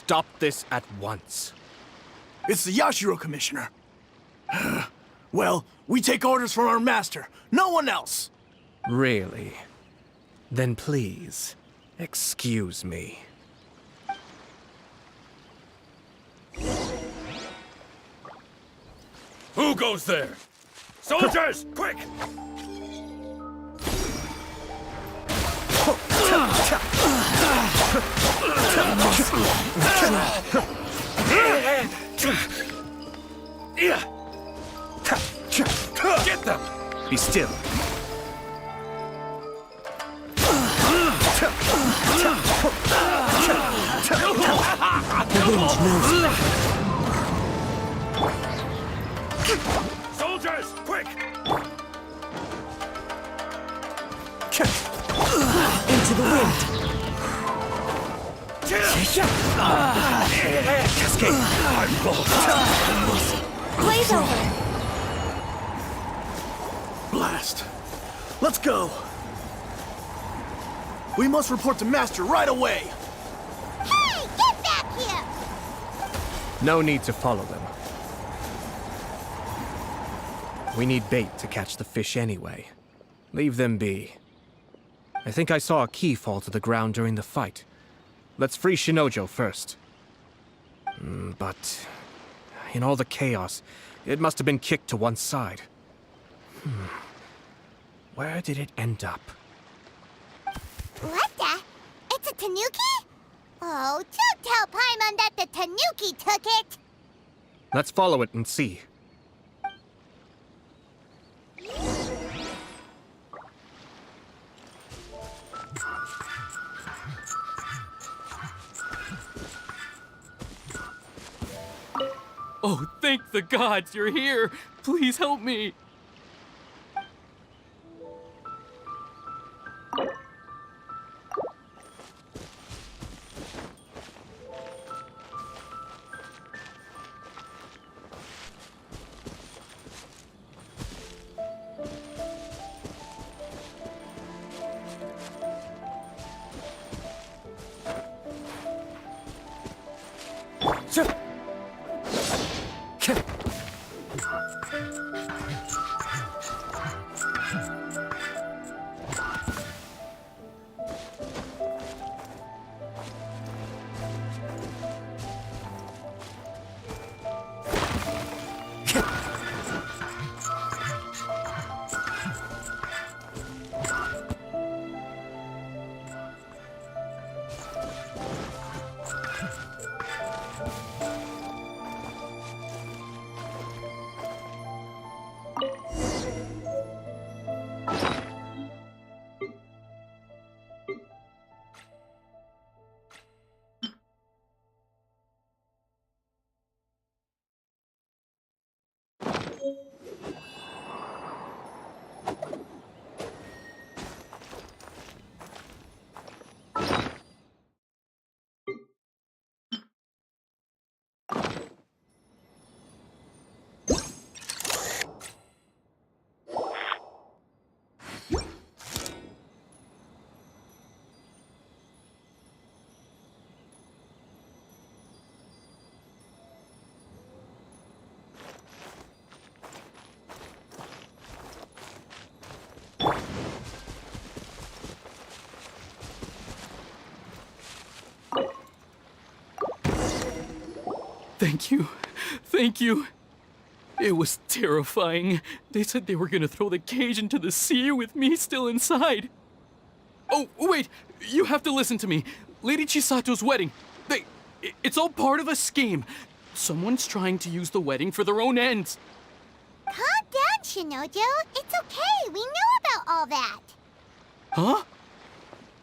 stop this at once. It's the Yashiro Commissioner. Well, we take orders from our master. No one else. Really? Then please, excuse me. Who goes there? Soldiers, quick! Get them! Be still. Soldiers, quick! Into the wind. Cascade. Blaze over. Blast. Let's go. We must report to Master right away. Hey, get back here! No need to follow them. We need bait to catch the fish anyway. Leave them be. I think I saw a key fall to the ground during the fight. Let's free Shinojo first. But in all the chaos, it must have been kicked to one side. Where did it end up? What the? It's a tanuki? Oh, don't tell Paimon that the tanuki took it! Let's follow it and see. Oh, thank the gods you're here! Please help me! Thank you. Thank you. It was terrifying. They said they were gonna throw the cage into the sea with me still inside. Oh, wait! You have to listen to me. Lady Chisato's wedding. It's all part of a scheme. Someone's trying to use the wedding for their own ends. Calm down, Shinojo. It's okay. We know about all that. Huh?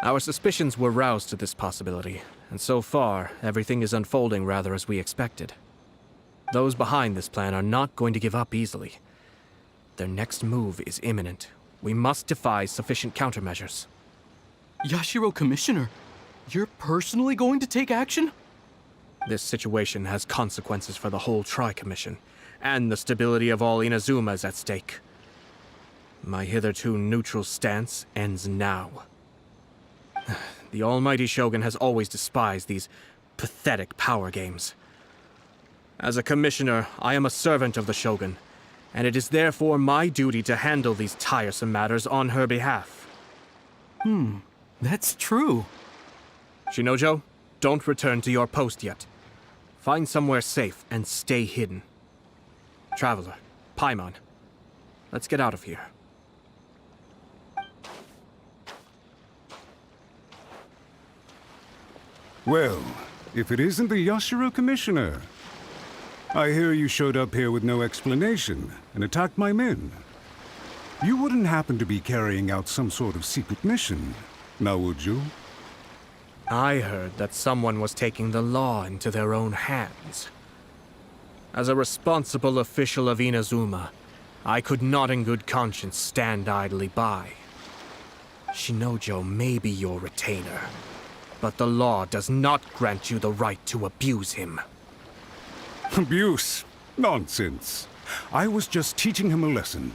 Our suspicions were roused to this possibility, and so far, everything is unfolding rather as we expected. Those behind this plan are not going to give up easily. Their next move is imminent. We must devise sufficient countermeasures. Yashiro Commissioner, you're personally going to take action? This situation has consequences for the whole Tri-Commission, and the stability of all Inazuma is at stake. My hitherto neutral stance ends now. The almighty Shogun has always despised these pathetic power games. As a commissioner, I am a servant of the Shogun, and it is therefore my duty to handle these tiresome matters on her behalf. That's true. Shinojo, don't return to your post yet. Find somewhere safe and stay hidden. Traveler, Paimon, let's get out of here. Well, if it isn't the Yashiro Commissioner. I hear you showed up here with no explanation and attacked my men. You wouldn't happen to be carrying out some sort of secret mission, now would you? I heard that someone was taking the law into their own hands. As a responsible official of Inazuma, I could not in good conscience stand idly by. Shinojo may be your retainer, but the law does not grant you the right to abuse him. Abuse? Nonsense. I was just teaching him a lesson.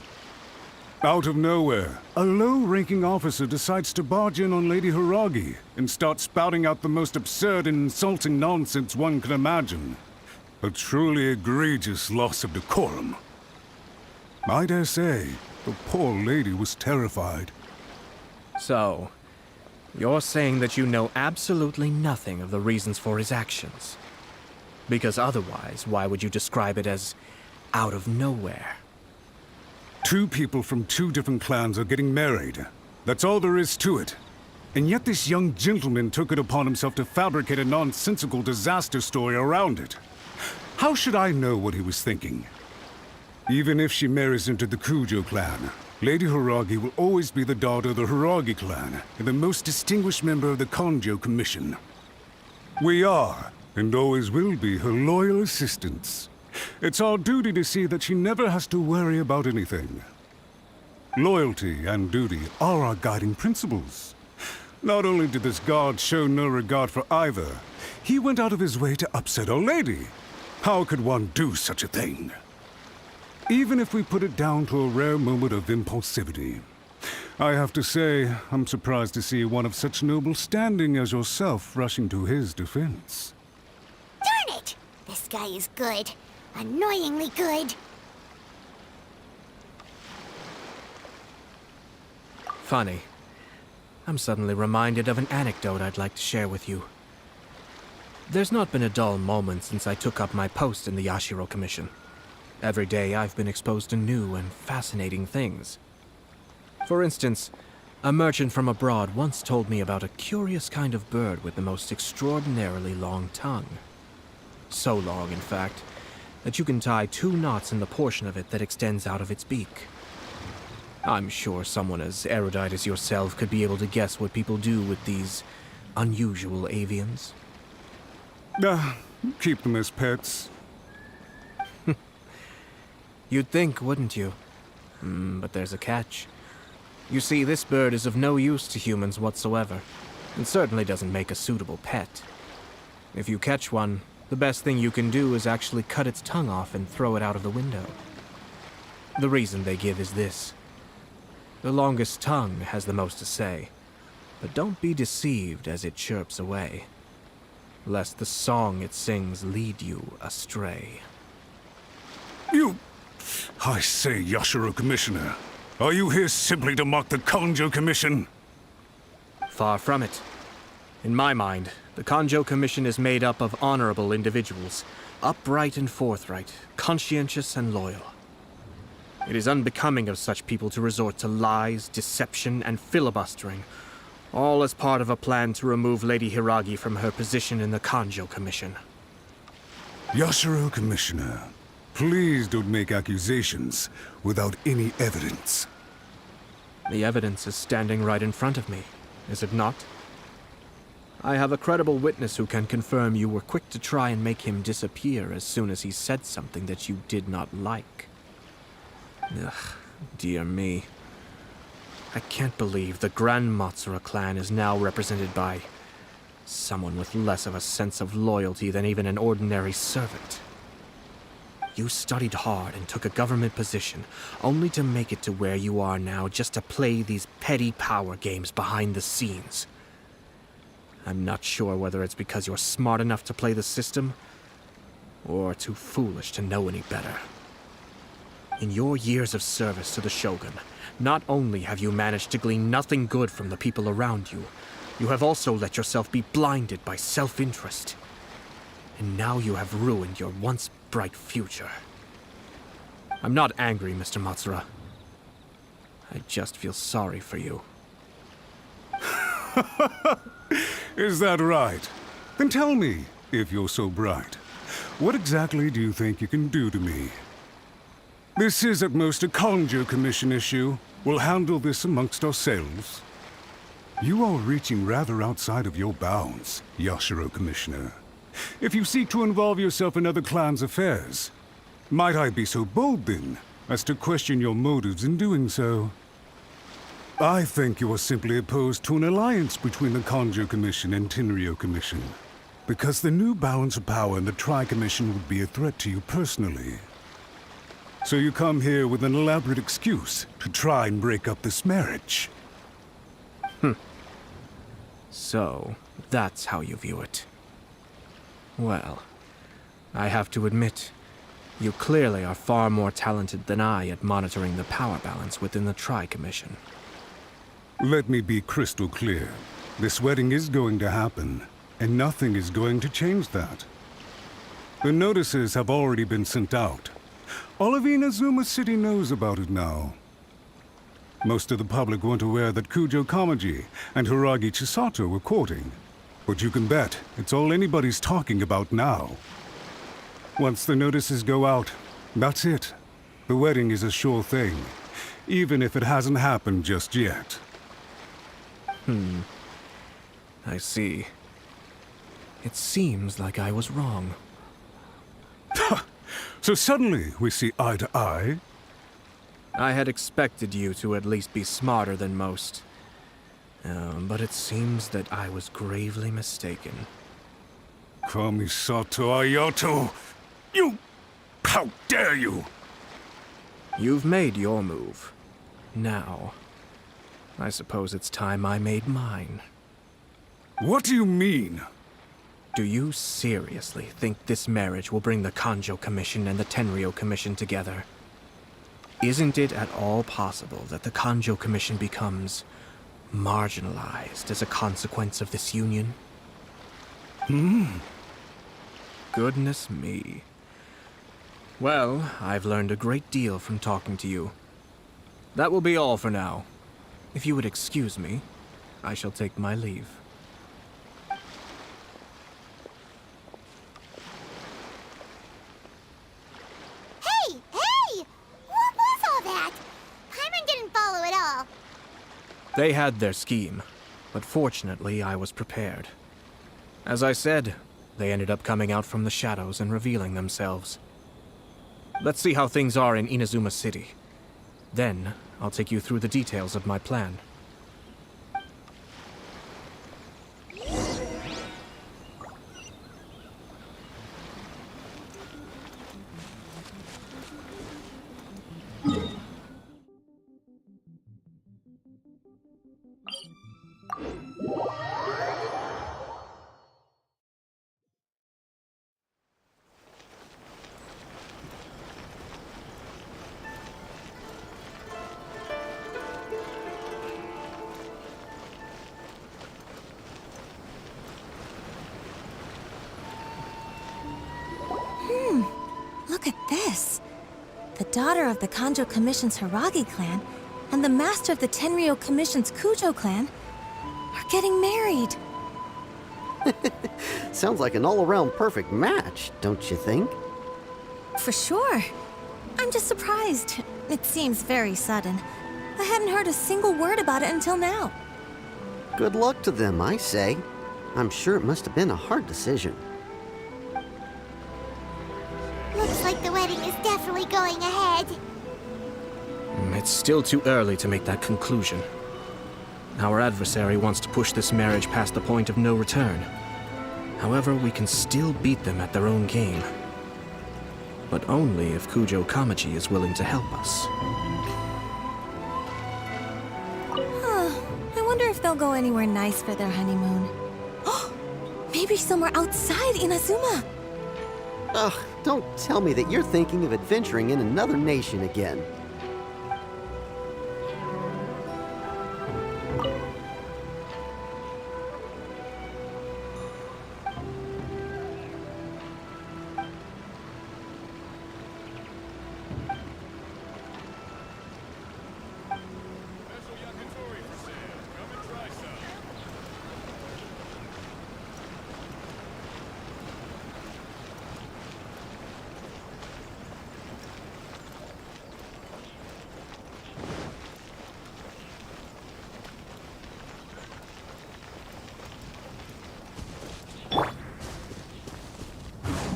Out of nowhere, a low-ranking officer decides to barge in on Lady Hiragi and start spouting out the most absurd and insulting nonsense one can imagine. A truly egregious loss of decorum. I dare say, the poor lady was terrified. So, you're saying that you know absolutely nothing of the reasons for his actions? Because otherwise, why would you describe it as out of nowhere? Two people from two different clans are getting married. That's all there is to it. And yet this young gentleman took it upon himself to fabricate a nonsensical disaster story around it. How should I know what he was thinking? Even if she marries into the Kujo clan, Lady Hiragi will always be the daughter of the Hiragi clan and the most distinguished member of the Kanjo Commission. We are, and always will be, her loyal assistants. It's our duty to see that she never has to worry about anything. Loyalty and duty are our guiding principles. Not only did this guard show no regard for either, he went out of his way to upset our lady. How could one do such a thing? Even if we put it down to a rare moment of impulsivity. I have to say, I'm surprised to see one of such noble standing as yourself rushing to his defense. Darn it! This guy is good. Annoyingly good. Funny. I'm suddenly reminded of an anecdote I'd like to share with you. There's not been a dull moment since I took up my post in the Yashiro Commission. Every day I've been exposed to new and fascinating things. For instance, a merchant from abroad once told me about a curious kind of bird with the most extraordinarily long tongue. So long, in fact, that you can tie 2 knots in the portion of it that extends out of its beak. I'm sure someone as erudite as yourself could be able to guess what people do with these unusual avians. Keep them as pets. You'd think, wouldn't you? But there's a catch. You see, this bird is of no use to humans whatsoever, and certainly doesn't make a suitable pet. If you catch one, the best thing you can do is actually cut its tongue off and throw it out of the window. The reason they give is this. The longest tongue has the most to say, but don't be deceived as it chirps away, lest the song it sings lead you astray. I say, Yashiro Commissioner, are you here simply to mock the Kanjo Commission? Far from it. In my mind, the Kanjo Commission is made up of honorable individuals, upright and forthright, conscientious and loyal. It is unbecoming of such people to resort to lies, deception, and filibustering, all as part of a plan to remove Lady Hiragi from her position in the Kanjo Commission. Yashiro Commissioner, please don't make accusations without any evidence. The evidence is standing right in front of me, is it not? I have a credible witness who can confirm you were quick to try and make him disappear as soon as he said something that you did not like. Ugh, dear me. I can't believe the Grand Matsura clan is now represented by someone with less of a sense of loyalty than even an ordinary servant. You studied hard and took a government position, only to make it to where you are now just to play these petty power games behind the scenes. I'm not sure whether it's because you're smart enough to play the system, or too foolish to know any better. In your years of service to the Shogun, not only have you managed to glean nothing good from the people around you, you have also let yourself be blinded by self-interest. And now you have ruined your once bright future. I'm not angry, Mr. Matsura. I just feel sorry for you. Is that right? Then tell me, if you're so bright, what exactly do you think you can do to me? This is at most a Kanjo Commission issue. We'll handle this amongst ourselves. You are reaching rather outside of your bounds, Yashiro Commissioner. If you seek to involve yourself in other clans' affairs, might I be so bold, then, as to question your motives in doing so? I think you are simply opposed to an alliance between the Kanjo Commission and Tenryo Commission, because the new balance of power in the Tri-Commission would be a threat to you personally. So you come here with an elaborate excuse to try and break up this marriage. So, that's how you view it. Well, I have to admit, you clearly are far more talented than I at monitoring the power balance within the Tri-Commission. Let me be crystal clear. This wedding is going to happen, and nothing is going to change that. The notices have already been sent out. All of Inazuma City knows about it now. Most of the public weren't aware that Kujo Kamaji and Hiragi Chisato were courting. But you can bet it's all anybody's talking about now. Once the notices go out, that's it. The wedding is a sure thing, even if it hasn't happened just yet. I see. It seems like I was wrong. So suddenly we see eye to eye? I had expected you to at least be smarter than most. But it seems that I was gravely mistaken. Kamisato Ayato! You! How dare you! You've made your move. Now, I suppose it's time I made mine. What do you mean? Do you seriously think this marriage will bring the Kanjo Commission and the Tenryo Commission together? Isn't it at all possible that the Kanjo Commission becomes marginalized as a consequence of this union? Goodness me. Well, I've learned a great deal from talking to you. That will be all for now. If you would excuse me, I shall take my leave. Hey! What was all that? Paimon didn't follow at all. They had their scheme, but fortunately I was prepared. As I said, they ended up coming out from the shadows and revealing themselves. Let's see how things are in Inazuma City. Then, I'll take you through the details of my plan. Look at this. The daughter of the Kanjo Commission's Hiragi clan and the master of the Tenryo Commission's Kujo clan are getting married. Sounds like an all-around perfect match, don't you think? For sure. I'm just surprised. It seems very sudden. I hadn't heard a single word about it until now. Good luck to them, I say. I'm sure it must have been a hard decision. Looks like the wedding is definitely going ahead. It's still too early to make that conclusion. Our adversary wants to push this marriage past the point of no return. However, we can still beat them at their own game. But only if Kujo Kamaji is willing to help us. I wonder if they'll go anywhere nice for their honeymoon. Maybe somewhere outside Inazuma. Ugh, don't tell me that you're thinking of adventuring in another nation again.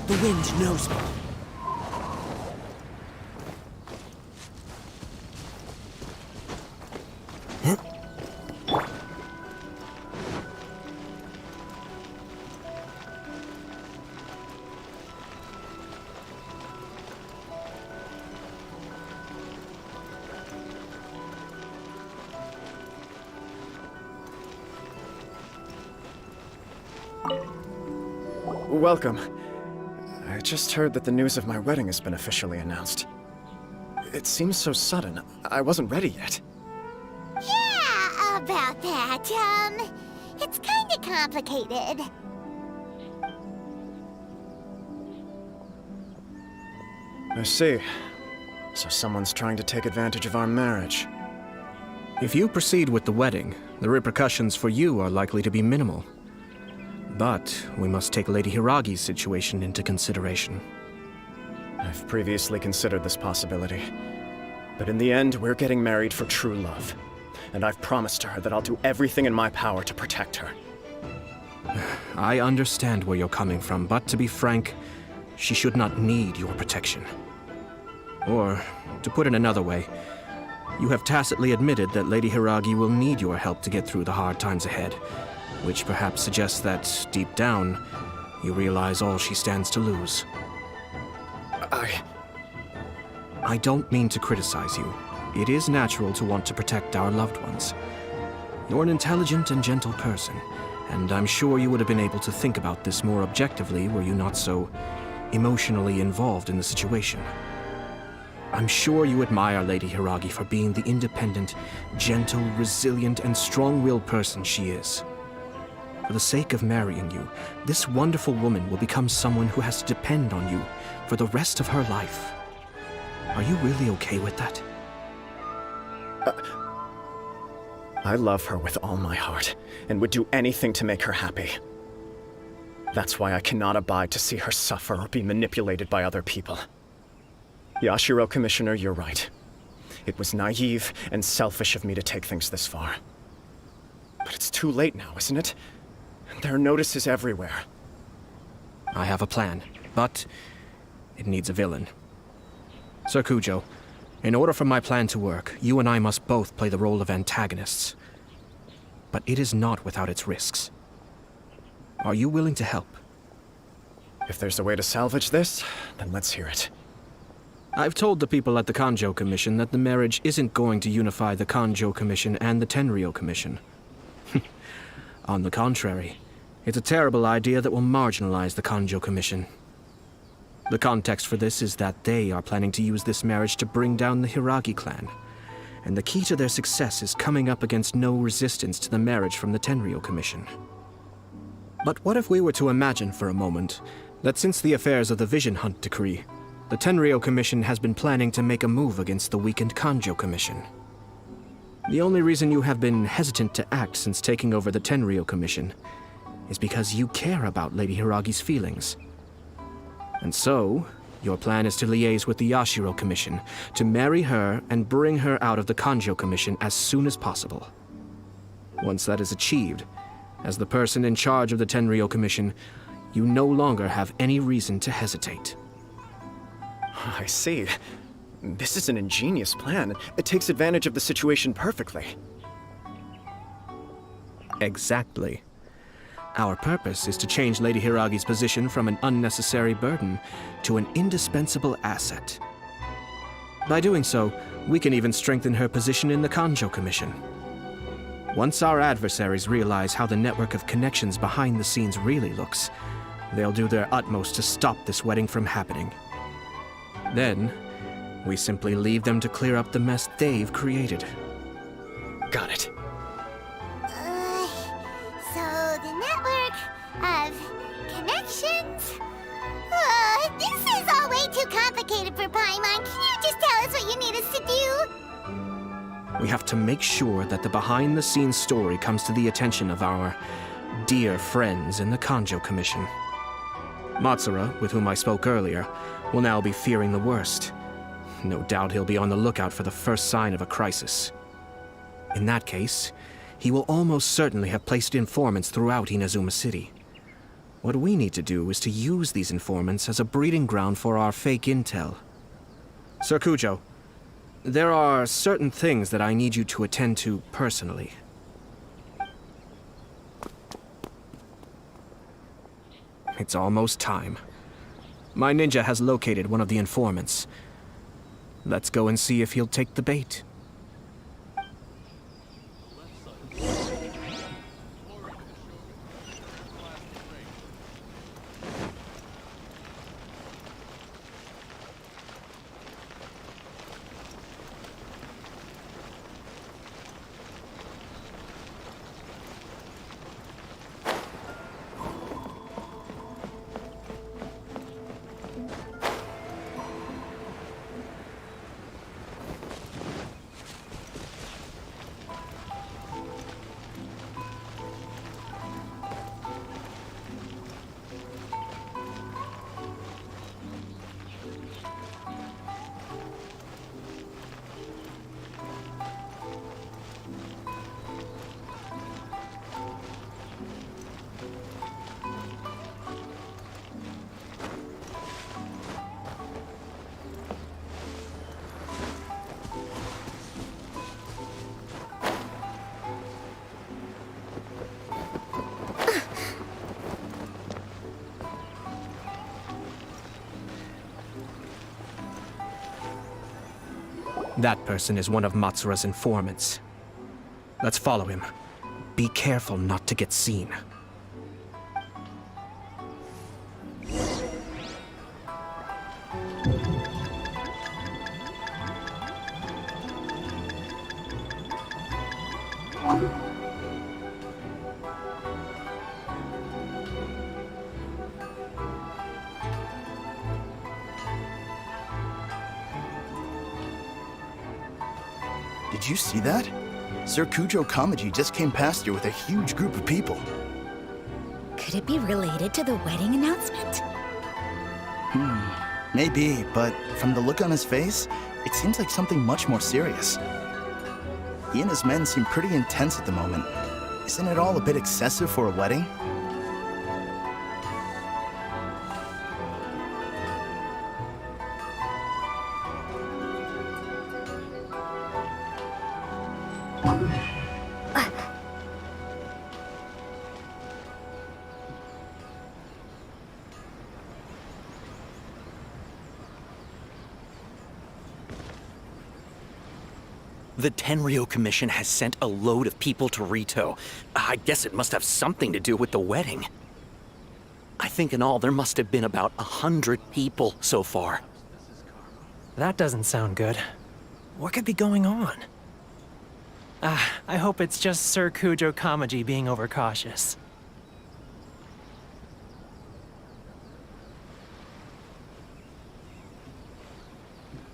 The wind knows me. Welcome. I just heard that the news of my wedding has been officially announced. It seems so sudden. I wasn't ready yet. Yeah, about that. It's kinda complicated. I see. So someone's trying to take advantage of our marriage. If you proceed with the wedding, the repercussions for you are likely to be minimal. But we must take Lady Hiragi's situation into consideration. I've previously considered this possibility. But in the end, we're getting married for true love. And I've promised her that I'll do everything in my power to protect her. I understand where you're coming from, but to be frank, she should not need your protection. Or, to put it another way, you have tacitly admitted that Lady Hiragi will need your help to get through the hard times ahead, which perhaps suggests that, deep down, you realize all she stands to lose. I don't mean to criticize you. It is natural to want to protect our loved ones. You're an intelligent and gentle person, and I'm sure you would have been able to think about this more objectively were you not so emotionally involved in the situation. I'm sure you admire Lady Hiragi for being the independent, gentle, resilient, and strong-willed person she is. For the sake of marrying you, this wonderful woman will become someone who has to depend on you for the rest of her life. Are you really okay with that? I love her with all my heart, and would do anything to make her happy. That's why I cannot abide to see her suffer or be manipulated by other people. Yashiro, Commissioner, you're right. It was naive and selfish of me to take things this far. But it's too late now, isn't it? There are notices everywhere. I have a plan, but it needs a villain. Sir Kujo, in order for my plan to work, you and I must both play the role of antagonists. But it is not without its risks. Are you willing to help? If there's a way to salvage this, then let's hear it. I've told the people at the Kanjo Commission that the marriage isn't going to unify the Kanjo Commission and the Tenryou Commission. On the contrary, it's a terrible idea that will marginalize the Kanjo Commission. The context for this is that they are planning to use this marriage to bring down the Hiragi clan, and the key to their success is coming up against no resistance to the marriage from the Tenryou Commission. But what if we were to imagine for a moment that since the affairs of the Vision Hunt Decree, the Tenryou Commission has been planning to make a move against the weakened Kanjo Commission? The only reason you have been hesitant to act since taking over the Tenryou Commission is because you care about Lady Hiragi's feelings. And so, your plan is to liaise with the Yashiro Commission, to marry her and bring her out of the Kanjo Commission as soon as possible. Once that is achieved, as the person in charge of the Tenryou Commission, you no longer have any reason to hesitate. I see. This is an ingenious plan. It takes advantage of the situation perfectly. Exactly. Our purpose is to change Lady Hiragi's position from an unnecessary burden to an indispensable asset. By doing so, we can even strengthen her position in the Kanjo Commission. Once our adversaries realize how the network of connections behind the scenes really looks, they'll do their utmost to stop this wedding from happening. Then, we simply leave them to clear up the mess they've created. Got it. So the network of connections? This is all way too complicated for Paimon. Can you just tell us what you need us to do? We have to make sure that the behind-the-scenes story comes to the attention of our dear friends in the Kanjo Commission. Matsura, with whom I spoke earlier, will now be fearing the worst. No doubt he'll be on the lookout for the first sign of a crisis. In that case, he will almost certainly have placed informants throughout Inazuma City. What we need to do is to use these informants as a breeding ground for our fake intel. Sir Kujo, there are certain things that I need you to attend to personally. It's almost time. My ninja has located one of the informants. Let's go and see if he'll take the bait. That person is one of Matsura's informants. Let's follow him. Be careful not to get seen. Did you see that? Sir Kujo Kamaji just came past here with a huge group of people. Could it be related to the wedding announcement? Maybe, but from the look on his face, it seems like something much more serious. He and his men seem pretty intense at the moment. Isn't it all a bit excessive for a wedding? The Tenryo Commission has sent a load of people to Rito. I guess it must have something to do with the wedding. I think in all there must have been about 100 people so far. That doesn't sound good. What could be going on? I hope it's just Sir Kujo Kamaji being overcautious.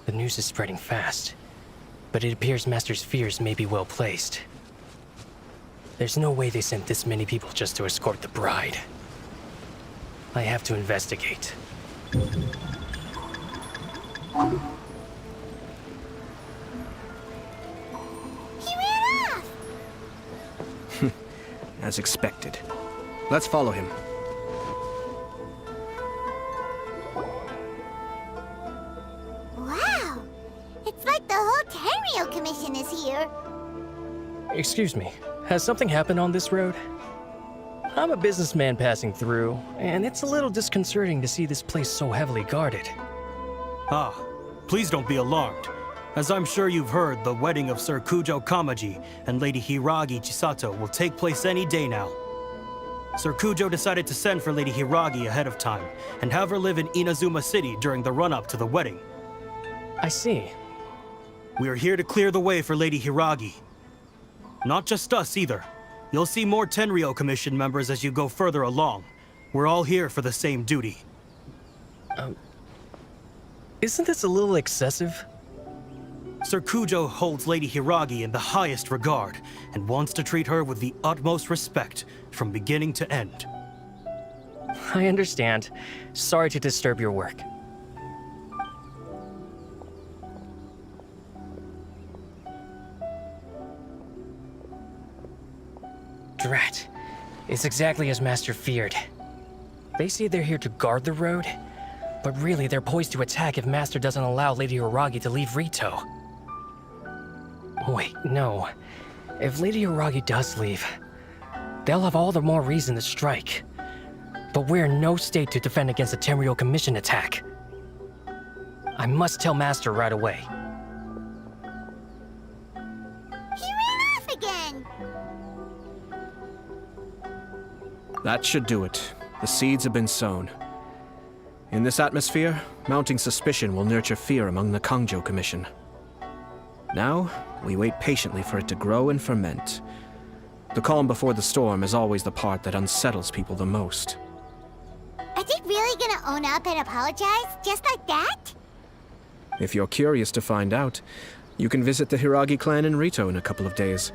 The news is spreading fast, but it appears Master's fears may be well placed. There's no way they sent this many people just to escort the bride. I have to investigate. He ran off! As expected. Let's follow him. Wow! It's like the whole Tenryo Commission is here. Excuse me, has something happened on this road? I'm a businessman passing through, and it's a little disconcerting to see this place so heavily guarded. Ah, please don't be alarmed. As I'm sure you've heard, the wedding of Sir Kujo Kamaji and Lady Hiragi Chisato will take place any day now. Sir Kujo decided to send for Lady Hiragi ahead of time and have her live in Inazuma City during the run-up to the wedding. I see. We are here to clear the way for Lady Hiragi. Not just us either. You'll see more Tenryo Commission members as you go further along. We're all here for the same duty. Isn't this a little excessive? Sir Kujo holds Lady Hiragi in the highest regard and wants to treat her with the utmost respect from beginning to end. I understand. Sorry to disturb your work. Drat. It's exactly as Master feared. They say they're here to guard the road, but really they're poised to attack if Master doesn't allow Lady Hiragi to leave Rito. Wait, no. If Lady Hiragi does leave, they'll have all the more reason to strike. But we're in no state to defend against a Tenryo Commission attack. I must tell Master right away. He ran off again! That should do it. The seeds have been sown. In this atmosphere, mounting suspicion will nurture fear among the Kangjo Commission. Now, we wait patiently for it to grow and ferment. The calm before the storm is always the part that unsettles people the most. Are they really gonna own up and apologize, just like that? If you're curious to find out, you can visit the Hiragi clan in Rito in a couple of days.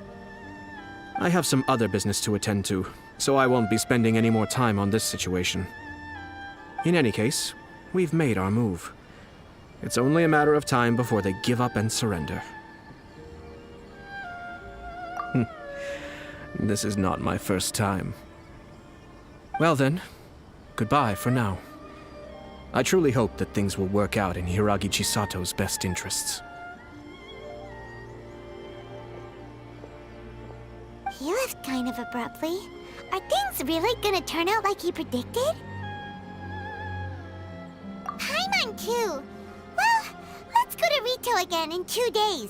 I have some other business to attend to, so I won't be spending any more time on this situation. In any case, we've made our move. It's only a matter of time before they give up and surrender. This is not my first time. Well then, goodbye for now. I truly hope that things will work out in Hiragi Chisato's best interests. He left kind of abruptly. Are things really gonna turn out like he predicted? Paimon too! Well, let's go to Rito again in 2 days.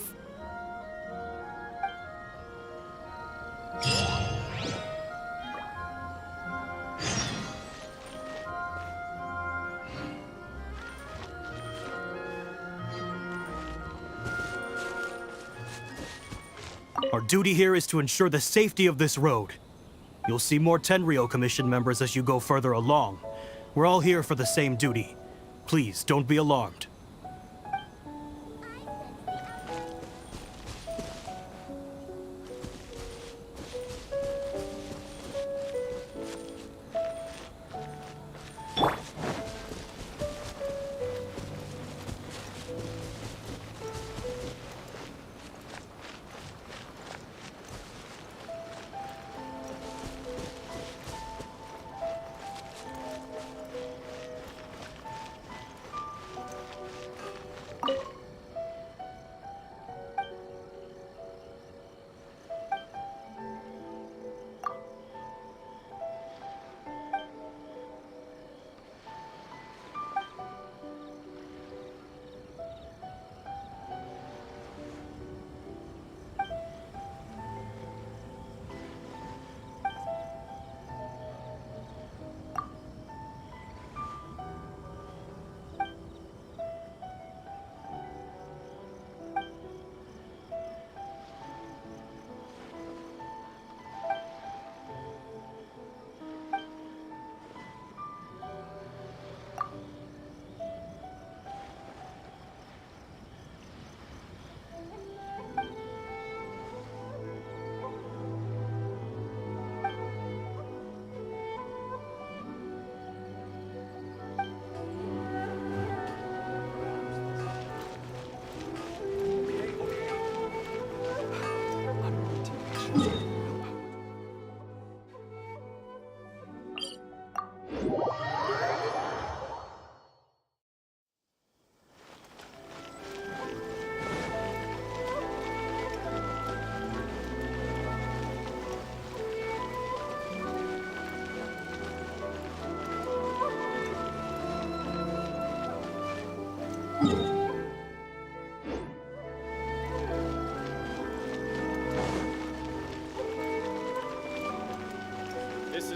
Our duty here is to ensure the safety of this road. You'll see more Tenryo Commission members as you go further along. We're all here for the same duty. Please, don't be alarmed.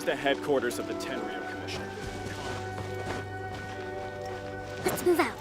the headquarters of the Tenryo Commission. Let's move out.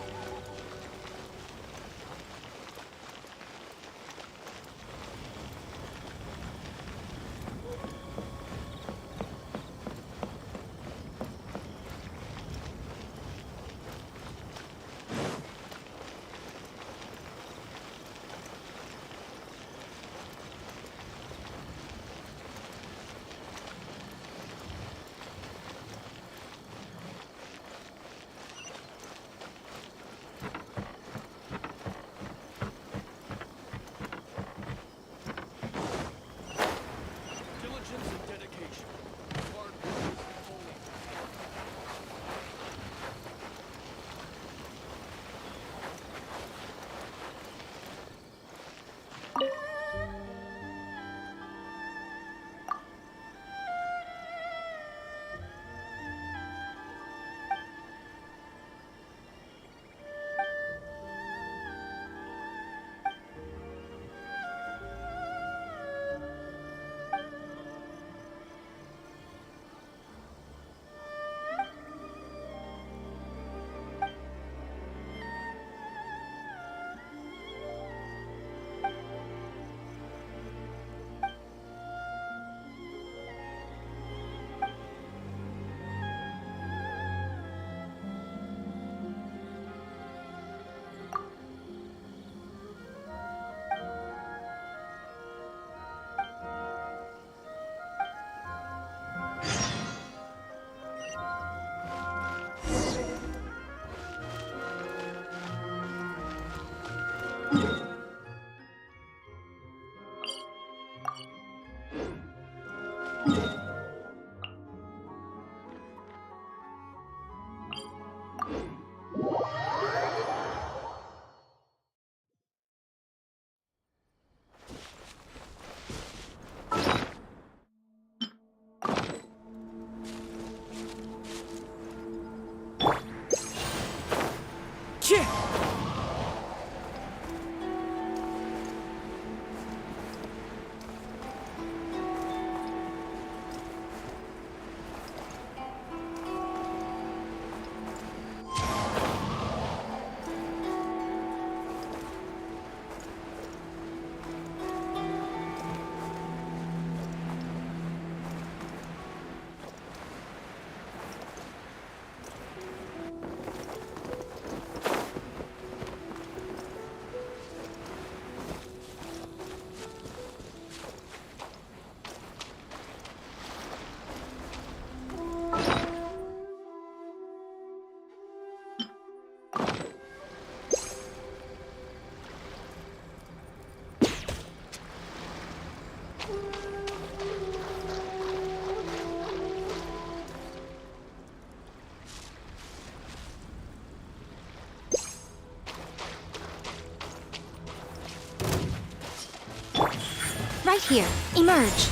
Right here. Emerge.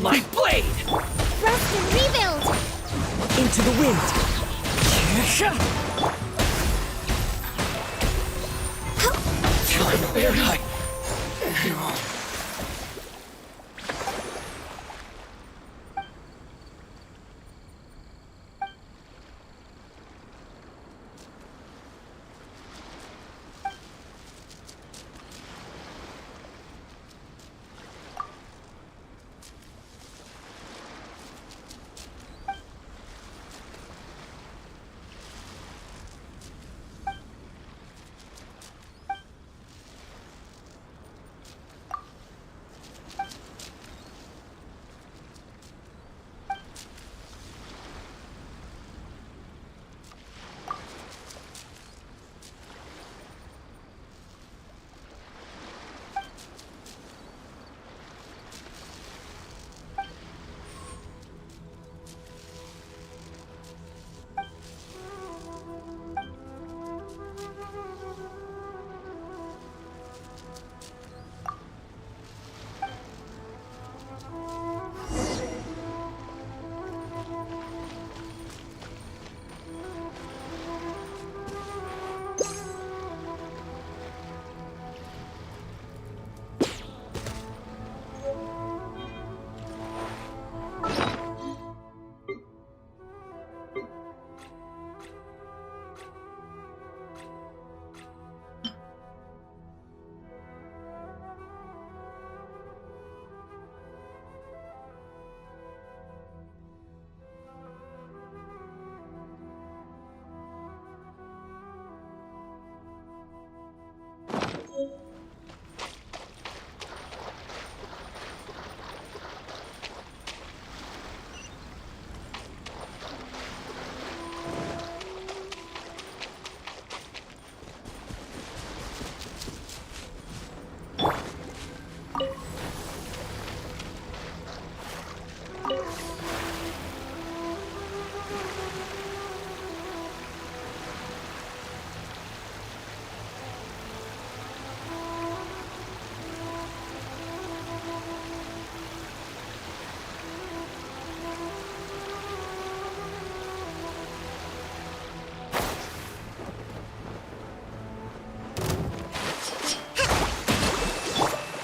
My blade! Rest and rebuild! Into the wind! Time, bear high.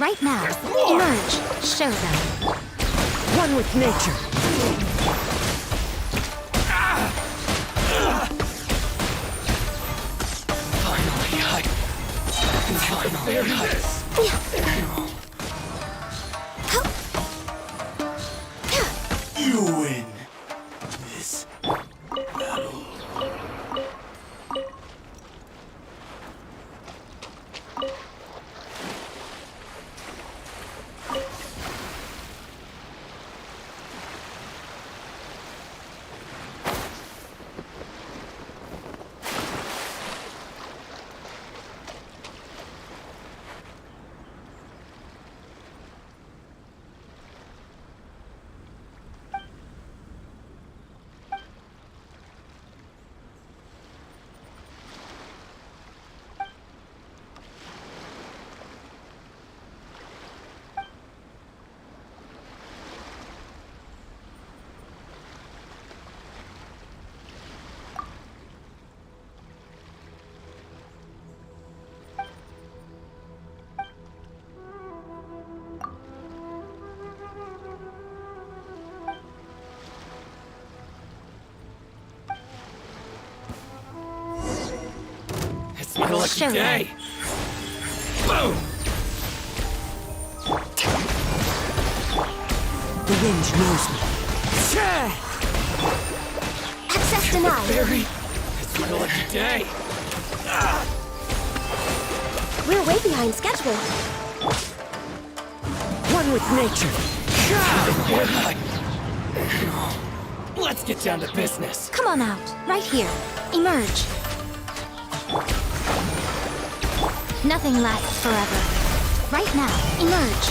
Right now, emerge. Show them. One with nature. You win this battle. It's my lucky day. Boom! The wind knows me. Access denied. Barry, it's my lucky day. We're way behind schedule. One with nature. Let's get down to business. Come on out. Right here. Emerge. Nothing lasts forever. Right now, emerge.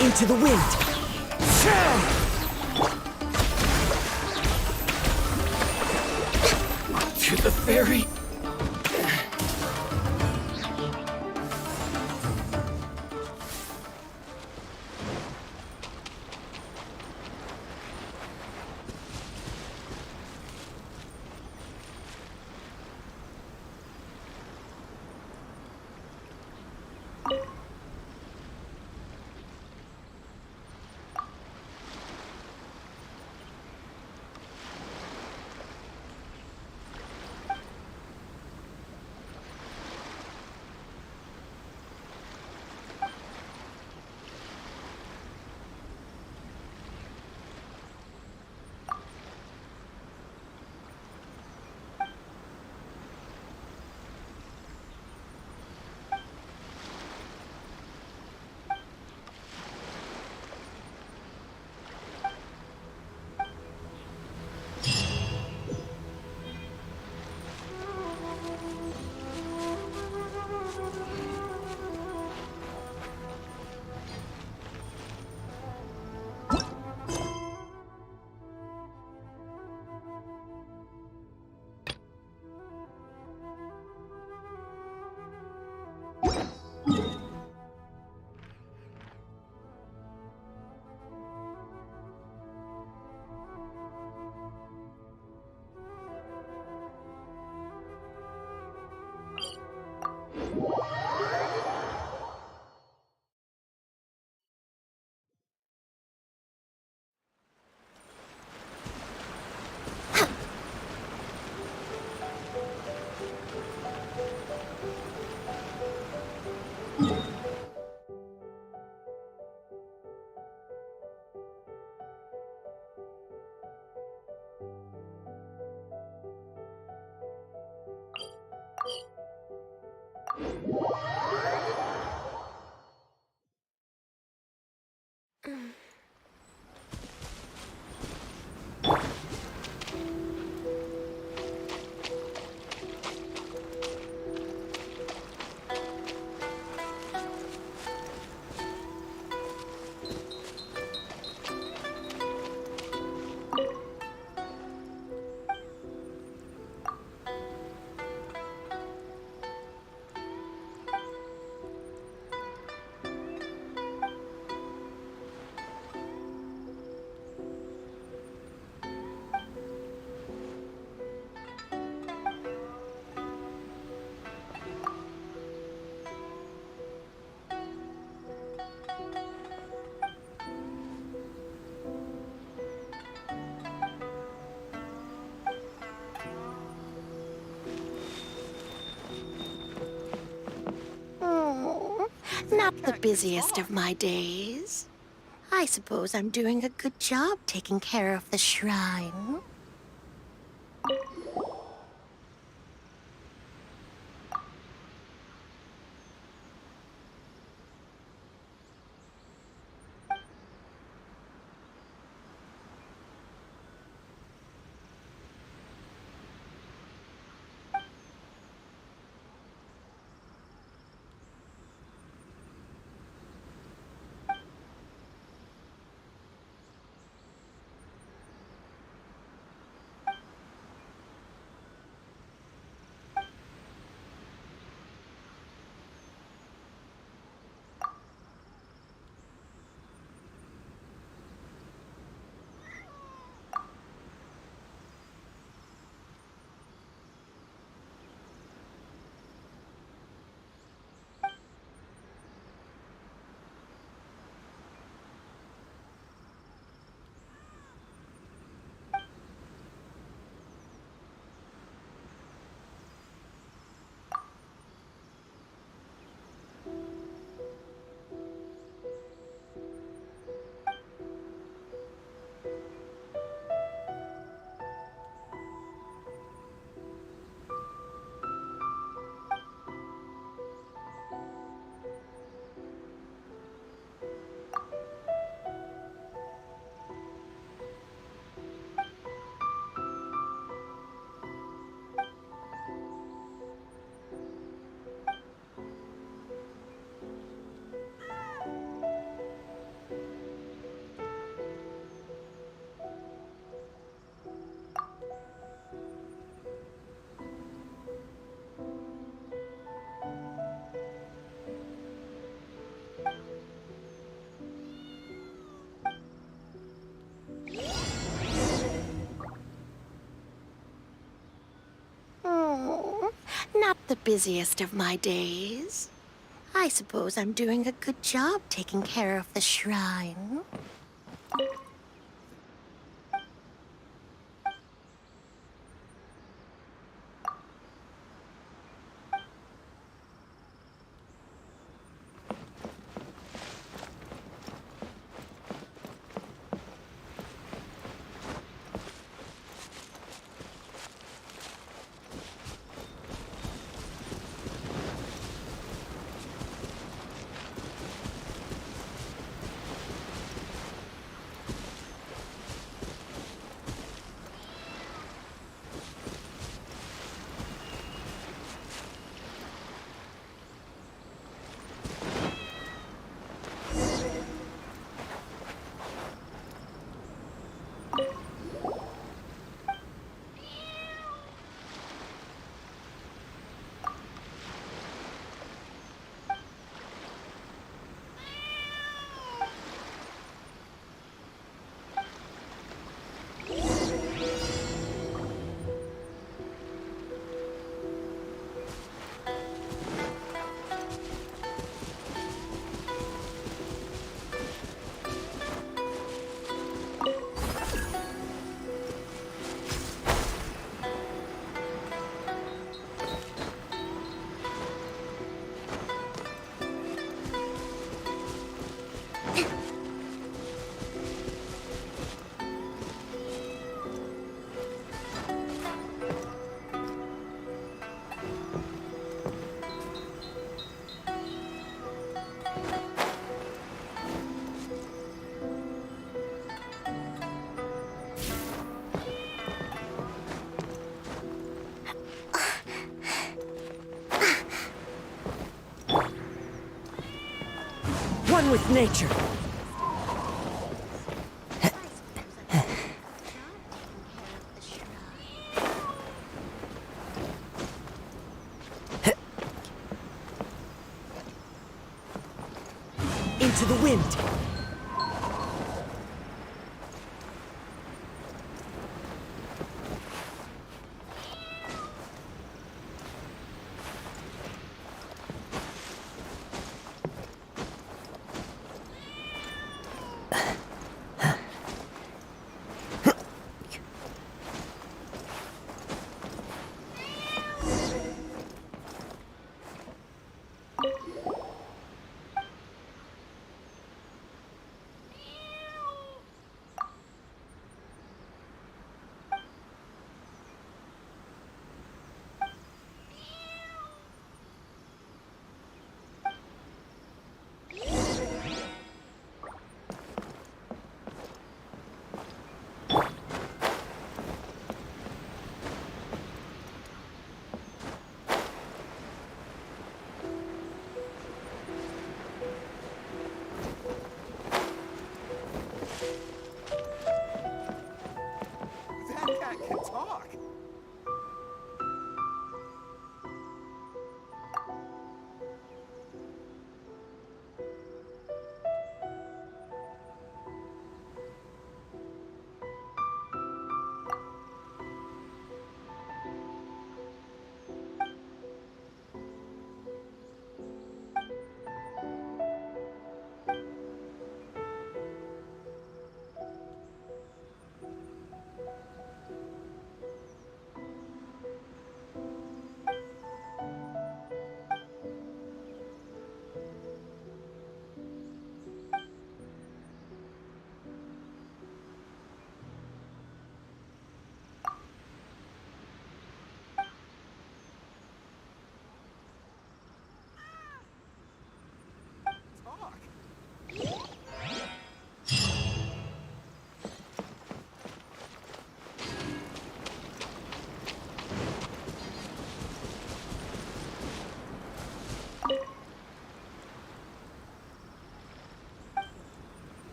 Into the wind. To the ferry. the busiest of my days. I suppose I'm doing a good job taking care of the shrine. Not the busiest of my days. I suppose I'm doing a good job taking care of the shrine. One with nature. Into the wind.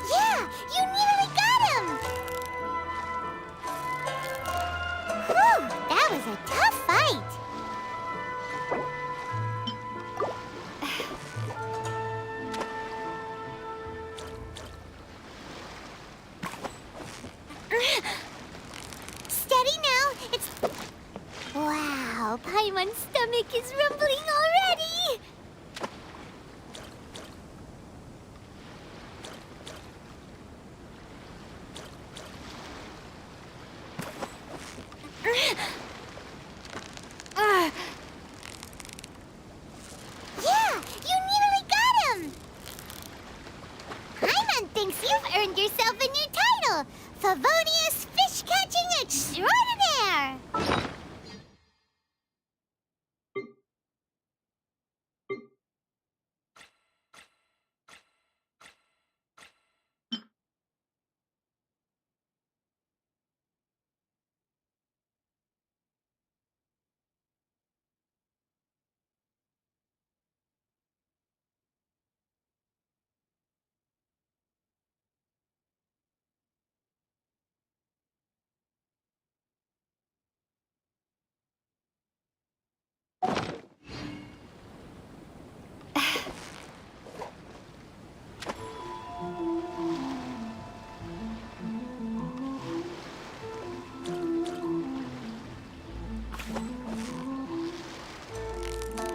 Yeah, you nearly got him! Whew, that was a tough fight. Steady now, it's... Wow, Paimon's stomach is rumbling already! Yeah, you nearly got him! Paimon thinks you've earned yourself a new title, Favonius Fish-Catching Extraordinaire!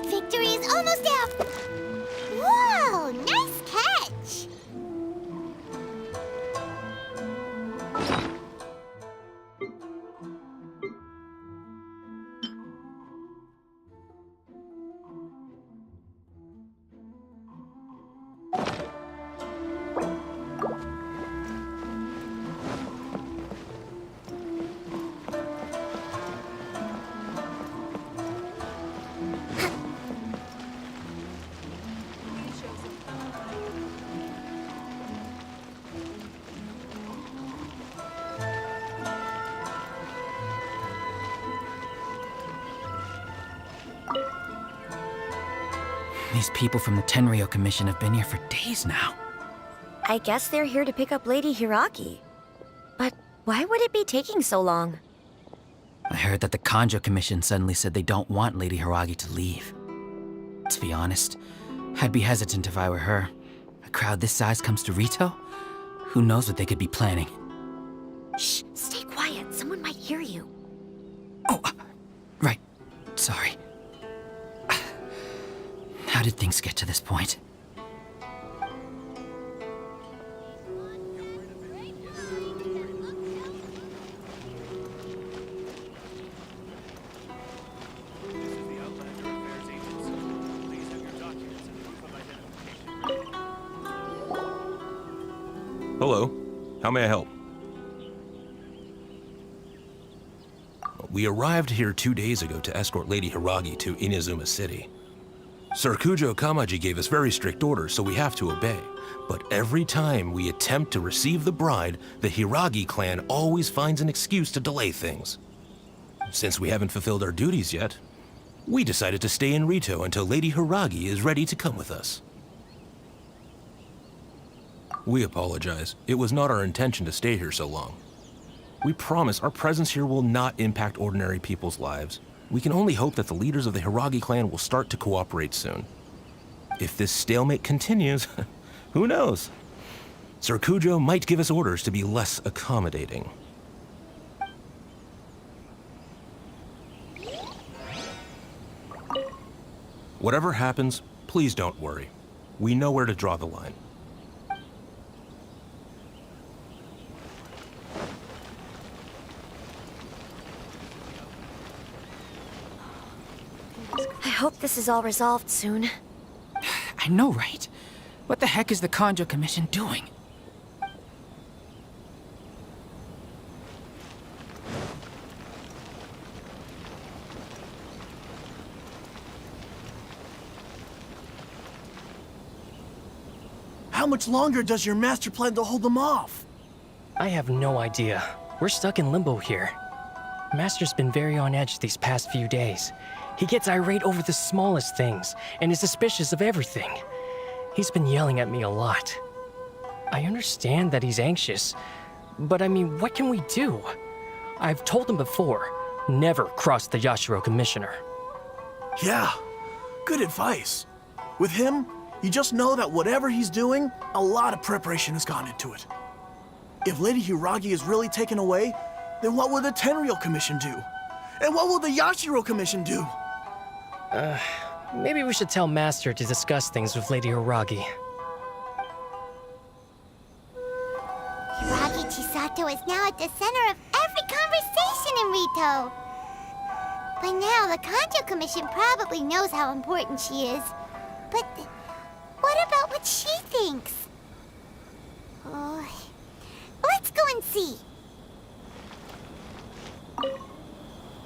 Victory is almost out! Whoa, nice catch! These people from the Tenryo Commission have been here for days now. I guess they're here to pick up Lady Hiragi. But why would it be taking so long? I heard that the Kanjo Commission suddenly said they don't want Lady Hiragi to leave. To be honest, I'd be hesitant if I were her. A crowd this size comes to Rito? Who knows what they could be planning? Shh, stay quiet. Someone might hear you. Right. Sorry. How did things get to this point? Hello. How may I help? We arrived here 2 days ago to escort Lady Hiragi to Inazuma City. Sir Kujo Kamaji gave us very strict orders, so we have to obey. But every time we attempt to receive the bride, the Hiragi clan always finds an excuse to delay things. Since we haven't fulfilled our duties yet, we decided to stay in Rito until Lady Hiragi is ready to come with us. We apologize. It was not our intention to stay here so long. We promise our presence here will not impact ordinary people's lives. We can only hope that the leaders of the Hiragi clan will start to cooperate soon. If this stalemate continues, who knows? Sir Kujo might give us orders to be less accommodating. Whatever happens, please don't worry. We know where to draw the line. I hope this is all resolved soon. I know, right? What the heck is the Kanjo Commission doing? How much longer does your master plan to hold them off? I have no idea. We're stuck in limbo here. Master's been very on edge these past few days. He gets irate over the smallest things and is suspicious of everything. He's been yelling at me a lot. I understand that he's anxious, but I mean, what can we do? I've told him before, never cross the Yashiro Commissioner. Yeah, good advice. With him, you just know that whatever he's doing, a lot of preparation has gone into it. If Lady Hiragi is really taken away, then what will the Tenryou Commission do? And what will the Yashiro Commission do? Maybe we should tell Master to discuss things with Lady Hiragi. Hiragi Chisato is now at the center of every conversation in Rito. By now, the Kanjo Commission probably knows how important she is. But what about what she thinks? Oh, let's go and see.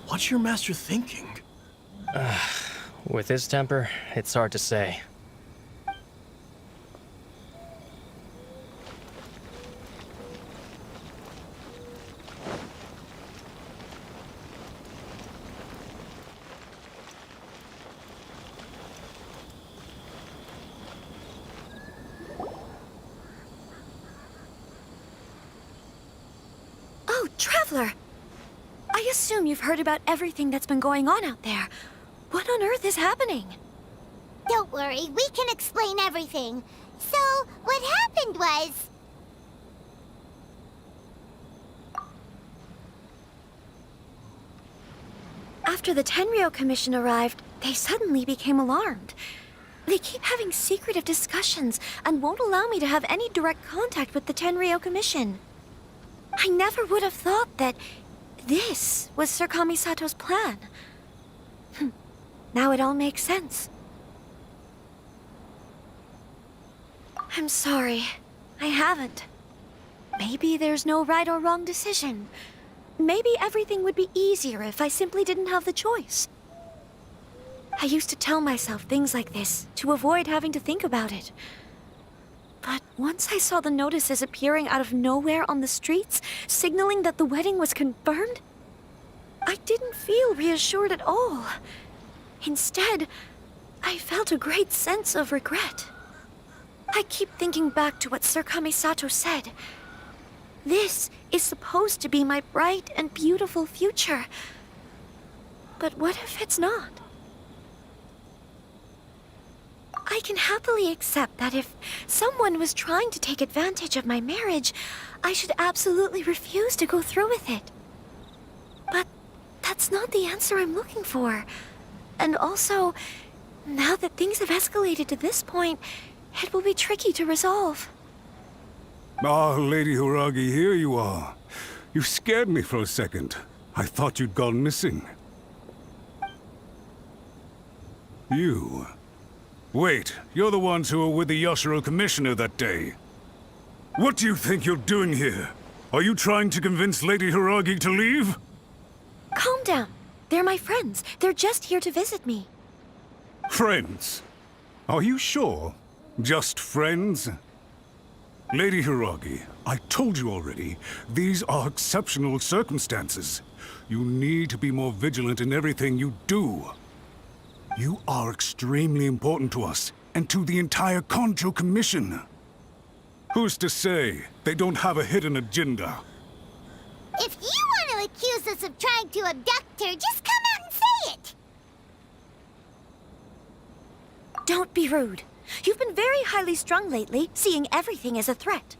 What's your master thinking? With his temper, it's hard to say. Oh, Traveler! I assume you've heard about everything that's been going on out there. What on earth is happening? Don't worry, we can explain everything. So, what happened was... After the Tenryou Commission arrived, they suddenly became alarmed. They keep having secretive discussions and won't allow me to have any direct contact with the Tenryou Commission. I never would have thought that this was Sir Kamisato's plan. Now it all makes sense. I'm sorry. I haven't. Maybe there's no right or wrong decision. Maybe everything would be easier if I simply didn't have the choice. I used to tell myself things like this to avoid having to think about it. But once I saw the notices appearing out of nowhere on the streets, signaling that the wedding was confirmed, I didn't feel reassured at all. Instead, I felt a great sense of regret. I keep thinking back to what Sir Kamisato said. This is supposed to be my bright and beautiful future. But what if it's not? I can happily accept that if someone was trying to take advantage of my marriage, I should absolutely refuse to go through with it. But that's not the answer I'm looking for. And also, now that things have escalated to this point, it will be tricky to resolve. Ah, Lady Hiragi, here you are. You scared me for a second. I thought you'd gone missing. You... Wait, you're the ones who were with the Yashiro Commissioner that day. What do you think you're doing here? Are you trying to convince Lady Hiragi to leave? Calm down. They're my friends. They're just here to visit me. Friends? Are you sure? Just friends? Lady Hiragi, I told you already, these are exceptional circumstances. You need to be more vigilant in everything you do. You are extremely important to us, and to the entire Kanjo Commission. Who's to say they don't have a hidden agenda? If you want to accuse us of trying to abduct her, just come out and say it! Don't be rude. You've been very highly strung lately, seeing everything as a threat.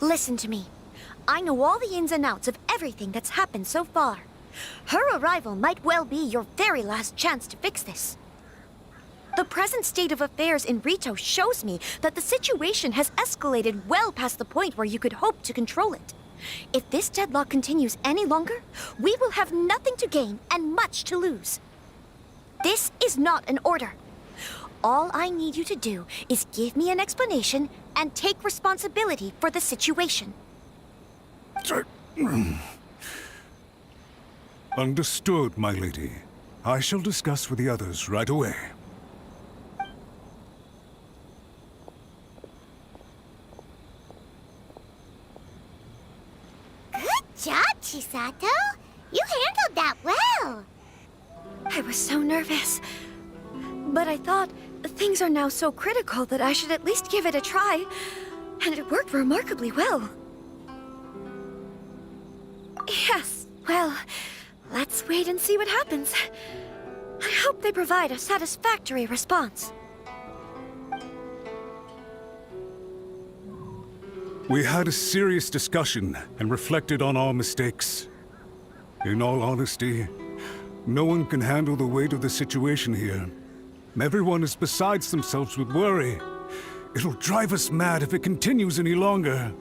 Listen to me. I know all the ins and outs of everything that's happened so far. Her arrival might well be your very last chance to fix this. The present state of affairs in Rito shows me that the situation has escalated well past the point where you could hope to control it. If this deadlock continues any longer, we will have nothing to gain and much to lose. This is not an order. All I need you to do is give me an explanation and take responsibility for the situation. Understood, my lady. I shall discuss with the others right away. Good job, Chisato. You handled that well. I was so nervous. But I thought things are now so critical that I should at least give it a try. And it worked remarkably well. Yes, well, let's wait and see what happens. I hope they provide a satisfactory response. We had a serious discussion and reflected on our mistakes. In all honesty, no one can handle the weight of the situation here. Everyone is besides themselves with worry. It'll drive us mad if it continues any longer.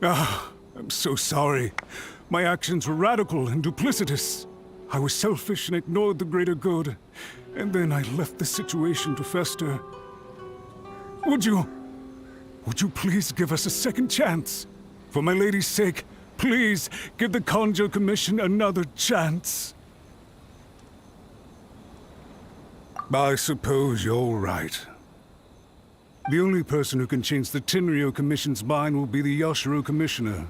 I'm so sorry. My actions were radical and duplicitous. I was selfish and ignored the greater good. And then I left the situation to fester. Would you please give us a second chance? For my lady's sake, please give the Kanjo Commission another chance. I suppose you're right. The only person who can change the Tenryou Commission's mind will be the Yashiro Commissioner.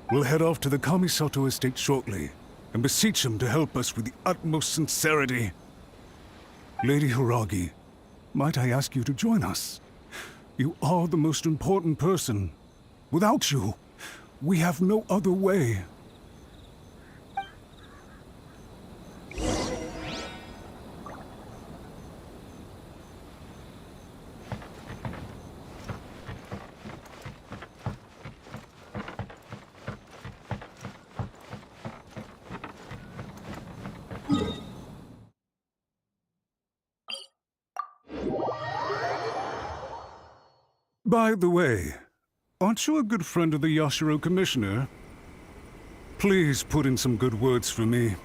We'll head off to the Kamisato estate shortly and beseech him to help us with the utmost sincerity. Lady Hiragi, might I ask you to join us? You are the most important person. Without you, we have no other way. By the way, aren't you a good friend of the Yashiro Commissioner? Please put in some good words for me.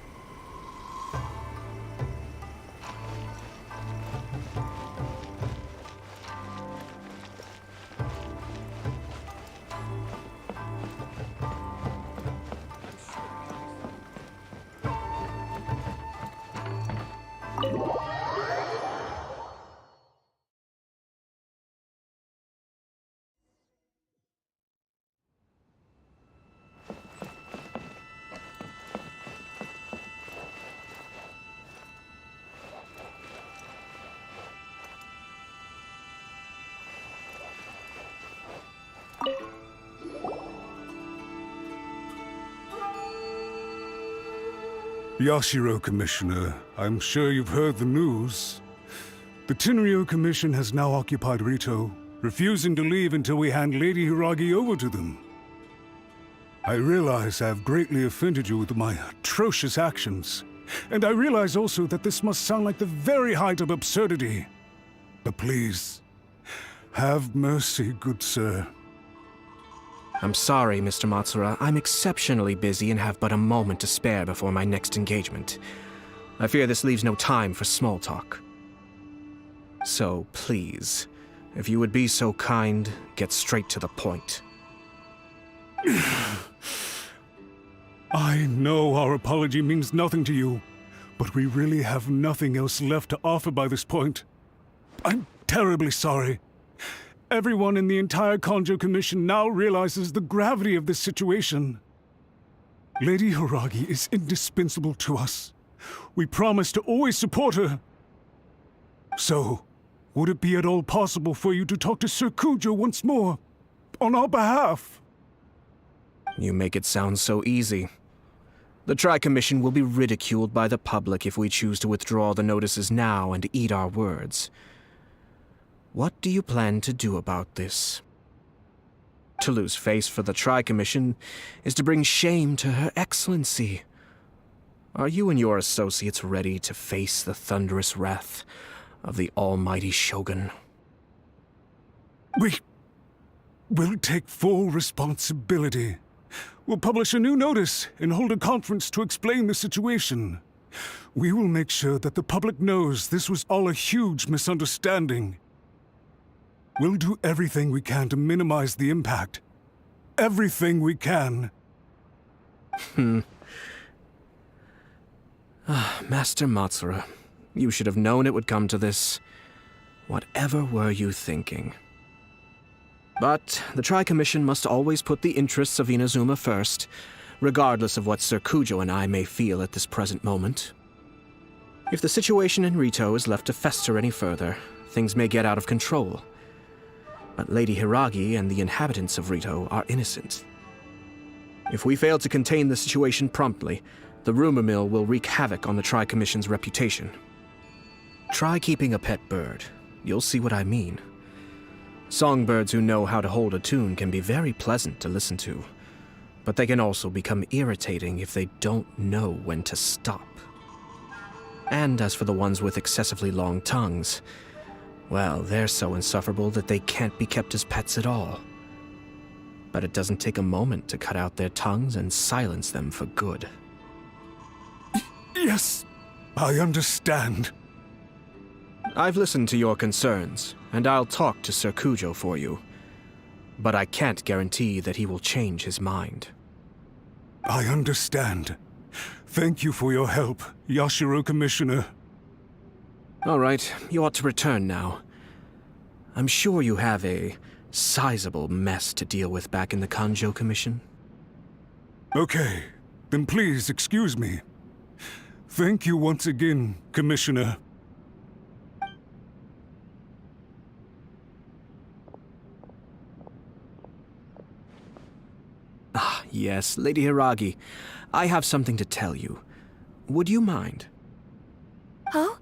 Yashiro Commissioner, I'm sure you've heard the news. The Tenryou Commission has now occupied Rito, refusing to leave until we hand Lady Hiragi over to them. I realize I have greatly offended you with my atrocious actions, and I realize also that this must sound like the very height of absurdity. But please, have mercy, good sir. I'm sorry, Mr. Matsura. I'm exceptionally busy and have but a moment to spare before my next engagement. I fear this leaves no time for small talk. So, please, if you would be so kind, get straight to the point. I know our apology means nothing to you, but we really have nothing else left to offer by this point. I'm terribly sorry. Everyone in the entire Kanjo Commission now realizes the gravity of this situation. Lady Hiragi is indispensable to us. We promise to always support her. So, would it be at all possible for you to talk to Sir Kujo once more, on our behalf? You make it sound so easy. The Tri-Commission will be ridiculed by the public if we choose to withdraw the notices now and eat our words. What do you plan to do about this? To lose face for the Tri-Commission is to bring shame to Her Excellency. Are you and your associates ready to face the thunderous wrath of the almighty Shogun? We'll take full responsibility. We'll publish a new notice and hold a conference to explain the situation. We will make sure that the public knows this was all a huge misunderstanding. We'll do everything we can to minimize the impact. Everything we can. Master Matsura, you should have known it would come to this. Whatever were you thinking? But the Tri-Commission must always put the interests of Inazuma first, regardless of what Sir Kujo and I may feel at this present moment. If the situation in Rito is left to fester any further, things may get out of control. But Lady Hiragi and the inhabitants of Rito are innocent. If we fail to contain the situation promptly, the rumor mill will wreak havoc on the Tri-Commission's reputation. Try keeping a pet bird. You'll see what I mean. Songbirds who know how to hold a tune can be very pleasant to listen to, but they can also become irritating if they don't know when to stop. And as for the ones with excessively long tongues, well, they're so insufferable that they can't be kept as pets at all. But it doesn't take a moment to cut out their tongues and silence them for good. Yes, I understand. I've listened to your concerns, and I'll talk to Sir Kujo for you. But I can't guarantee that he will change his mind. I understand. Thank you for your help, Yashiro Commissioner. All right, you ought to return now. I'm sure you have a sizable mess to deal with back in the Kanjo Commission. Okay, then please excuse me. Thank you once again, Commissioner. Ah, yes, Lady Hiragi. I have something to tell you. Would you mind? Oh?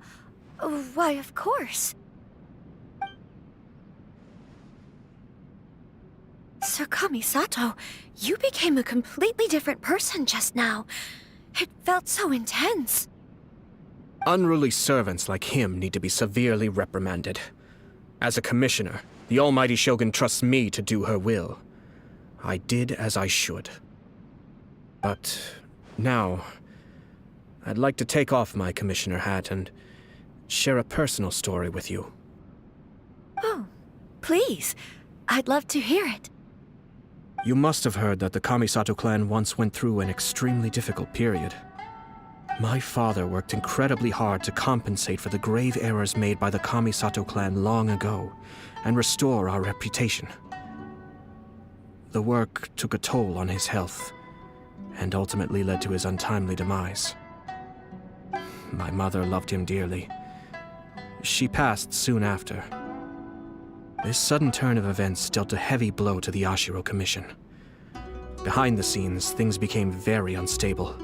Why, of course. Sir Kamisato, you became a completely different person just now. It felt so intense. Unruly servants like him need to be severely reprimanded. As a commissioner, the almighty Shogun trusts me to do her will. I did as I should. But now, I'd like to take off my commissioner hat and share a personal story with you. Oh, please. I'd love to hear it. You must have heard that the Kamisato clan once went through an extremely difficult period. My father worked incredibly hard to compensate for the grave errors made by the Kamisato clan long ago and restore our reputation. The work took a toll on his health and ultimately led to his untimely demise. My mother loved him dearly. She passed soon after. This sudden turn of events dealt a heavy blow to the Yashiro Commission. Behind the scenes, things became very unstable.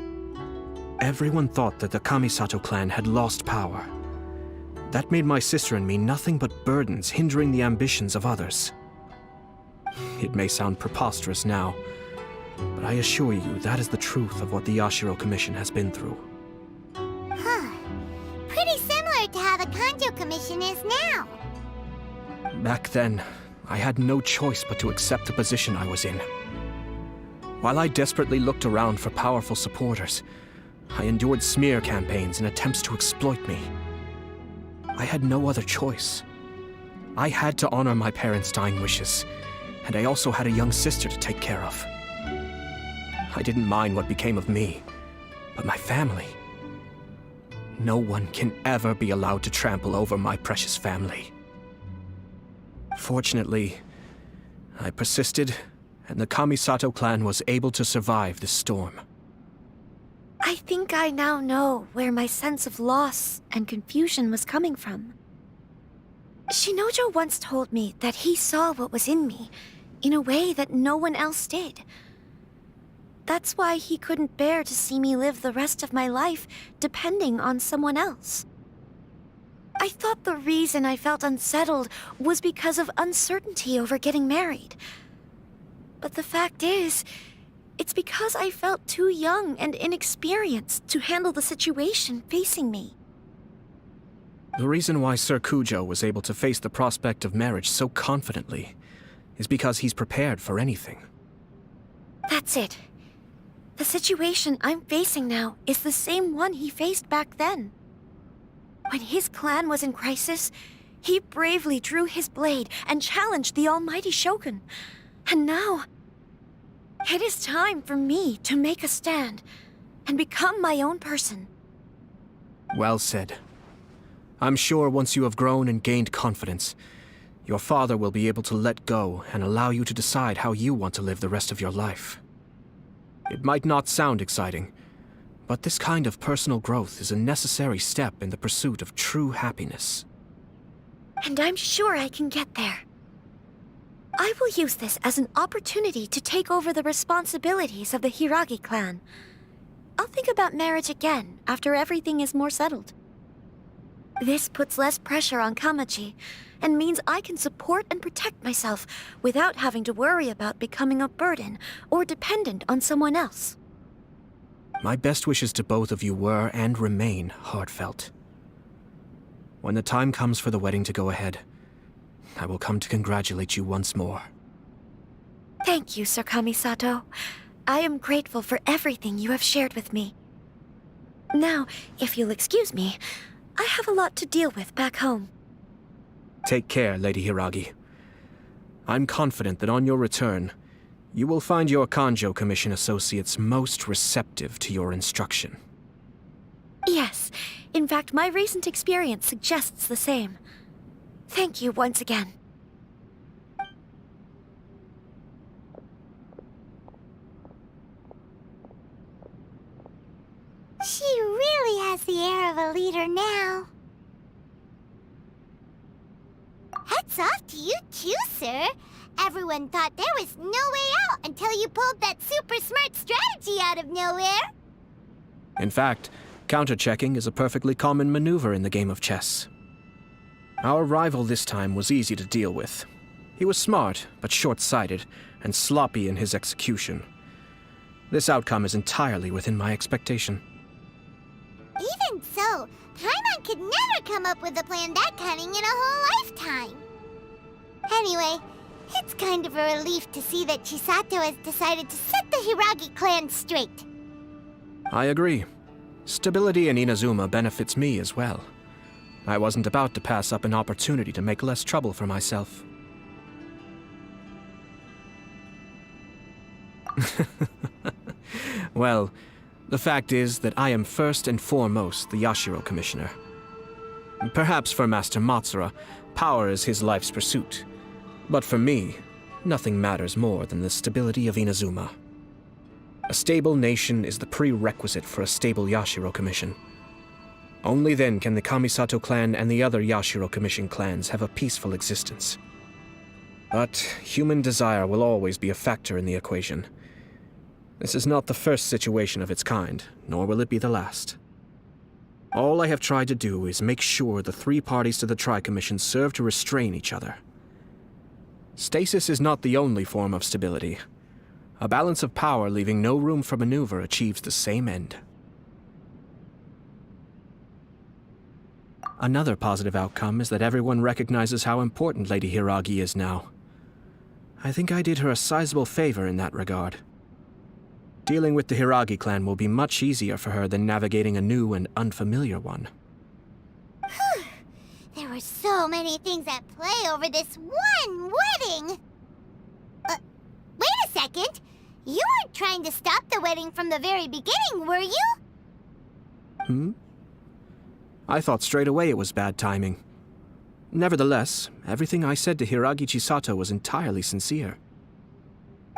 Everyone thought that the Kamisato clan had lost power. That made my sister and me nothing but burdens hindering the ambitions of others. It may sound preposterous now, but I assure you that is the truth of what the Yashiro Commission has been through. Huh. Pretty similar to how the Kanjo Commission is now. Back then, I had no choice but to accept the position I was in. While I desperately looked around for powerful supporters, I endured smear campaigns and attempts to exploit me. I had no other choice. I had to honor my parents' dying wishes, and I also had a young sister to take care of. I didn't mind what became of me, but my family. No one can ever be allowed to trample over my precious family. Fortunately, I persisted, and the Kamisato clan was able to survive the storm. I think I now know where my sense of loss and confusion was coming from. Shinojo once told me that he saw what was in me in a way that no one else did. That's why he couldn't bear to see me live the rest of my life depending on someone else. I thought the reason I felt unsettled was because of uncertainty over getting married. But the fact is, it's because I felt too young and inexperienced to handle the situation facing me. The reason why Sir Kujo was able to face the prospect of marriage so confidently is because he's prepared for anything. That's it. The situation I'm facing now is the same one he faced back then. When his clan was in crisis, he bravely drew his blade and challenged the almighty Shogun. And now, it is time for me to make a stand and become my own person. Well said. I'm sure once you have grown and gained confidence, your father will be able to let go and allow you to decide how you want to live the rest of your life. It might not sound exciting, but this kind of personal growth is a necessary step in the pursuit of true happiness. And I'm sure I can get there. I will use this as an opportunity to take over the responsibilities of the Hiragi clan. I'll think about marriage again after everything is more settled. This puts less pressure on Kamaji, and means I can support and protect myself without having to worry about becoming a burden or dependent on someone else. My best wishes to both of you were and remain heartfelt. When the time comes for the wedding to go ahead, I will come to congratulate you once more. Thank you, Sir Kamisato. I am grateful for everything you have shared with me. Now, if you'll excuse me, I have a lot to deal with back home. Take care, Lady Hiragi. I'm confident that on your return, you will find your Kanjo Commission associates most receptive to your instruction. Yes, in fact, my recent experience suggests the same. Thank you once again. She really has the air of a leader now. Hats off to you too, sir. Everyone thought there was no way out until you pulled that super smart strategy out of nowhere. In fact, counter-checking is a perfectly common maneuver in the game of chess. Our rival this time was easy to deal with. He was smart, but short-sighted, and sloppy in his execution. This outcome is entirely within my expectation. Even so, Paimon could never come up with a plan that cunning in a whole lifetime. Anyway, it's kind of a relief to see that Chisato has decided to set the Hiragi clan straight. I agree. Stability in Inazuma benefits me as well. I wasn't about to pass up an opportunity to make less trouble for myself. Well, the fact is that I am first and foremost the Yashiro Commissioner. Perhaps for Master Matsura, power is his life's pursuit. But for me, nothing matters more than the stability of Inazuma. A stable nation is the prerequisite for a stable Yashiro Commission. Only then can the Kamisato clan and the other Yashiro Commission clans have a peaceful existence. But human desire will always be a factor in the equation. This is not the first situation of its kind, nor will it be the last. All I have tried to do is make sure the three parties to the Tri-Commission serve to restrain each other. Stasis is not the only form of stability. A balance of power leaving no room for maneuver achieves the same end. Another positive outcome is that everyone recognizes how important Lady Hiragi is now. I think I did her a sizable favor in that regard. Dealing with the Hiragi clan will be much easier for her than navigating a new and unfamiliar one. There were so many things at play over this one wedding! Wait a second! You weren't trying to stop the wedding from the very beginning, were you? I thought straight away it was bad timing. Nevertheless, everything I said to Hiragi Chisato was entirely sincere.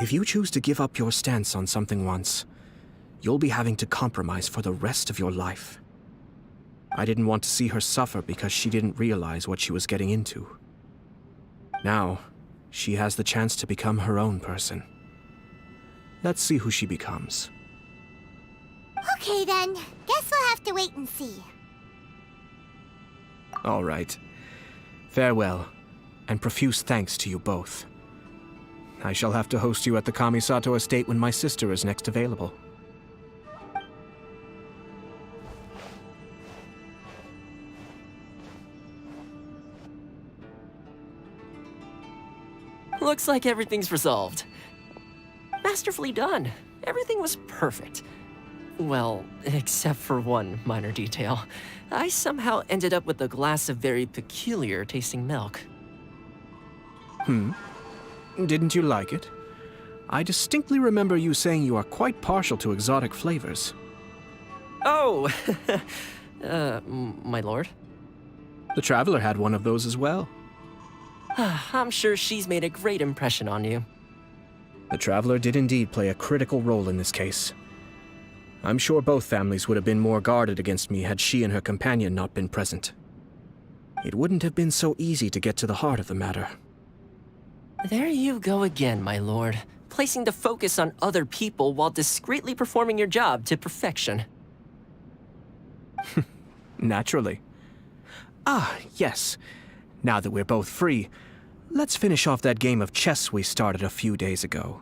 If you choose to give up your stance on something once, you'll be having to compromise for the rest of your life. I didn't want to see her suffer because she didn't realize what she was getting into. Now, she has the chance to become her own person. Let's see who she becomes. Okay then, guess we'll have to wait and see. All right. Farewell, and profuse thanks to you both. I shall have to host you at the Kamisato estate when my sister is next available. Looks like everything's resolved. Masterfully done. Everything was perfect. Well, except for one minor detail. I somehow ended up with a glass of very peculiar tasting milk. Didn't you like it? I distinctly remember you saying you are quite partial to exotic flavors. Oh! My lord? The Traveler had one of those as well. I'm sure she's made a great impression on you. The Traveler did indeed play a critical role in this case. I'm sure both families would have been more guarded against me had she and her companion not been present. It wouldn't have been so easy to get to the heart of the matter. There you go again, my lord. Placing the focus on other people while discreetly performing your job to perfection. Naturally. Ah, yes. Now that we're both free, let's finish off that game of chess we started a few days ago.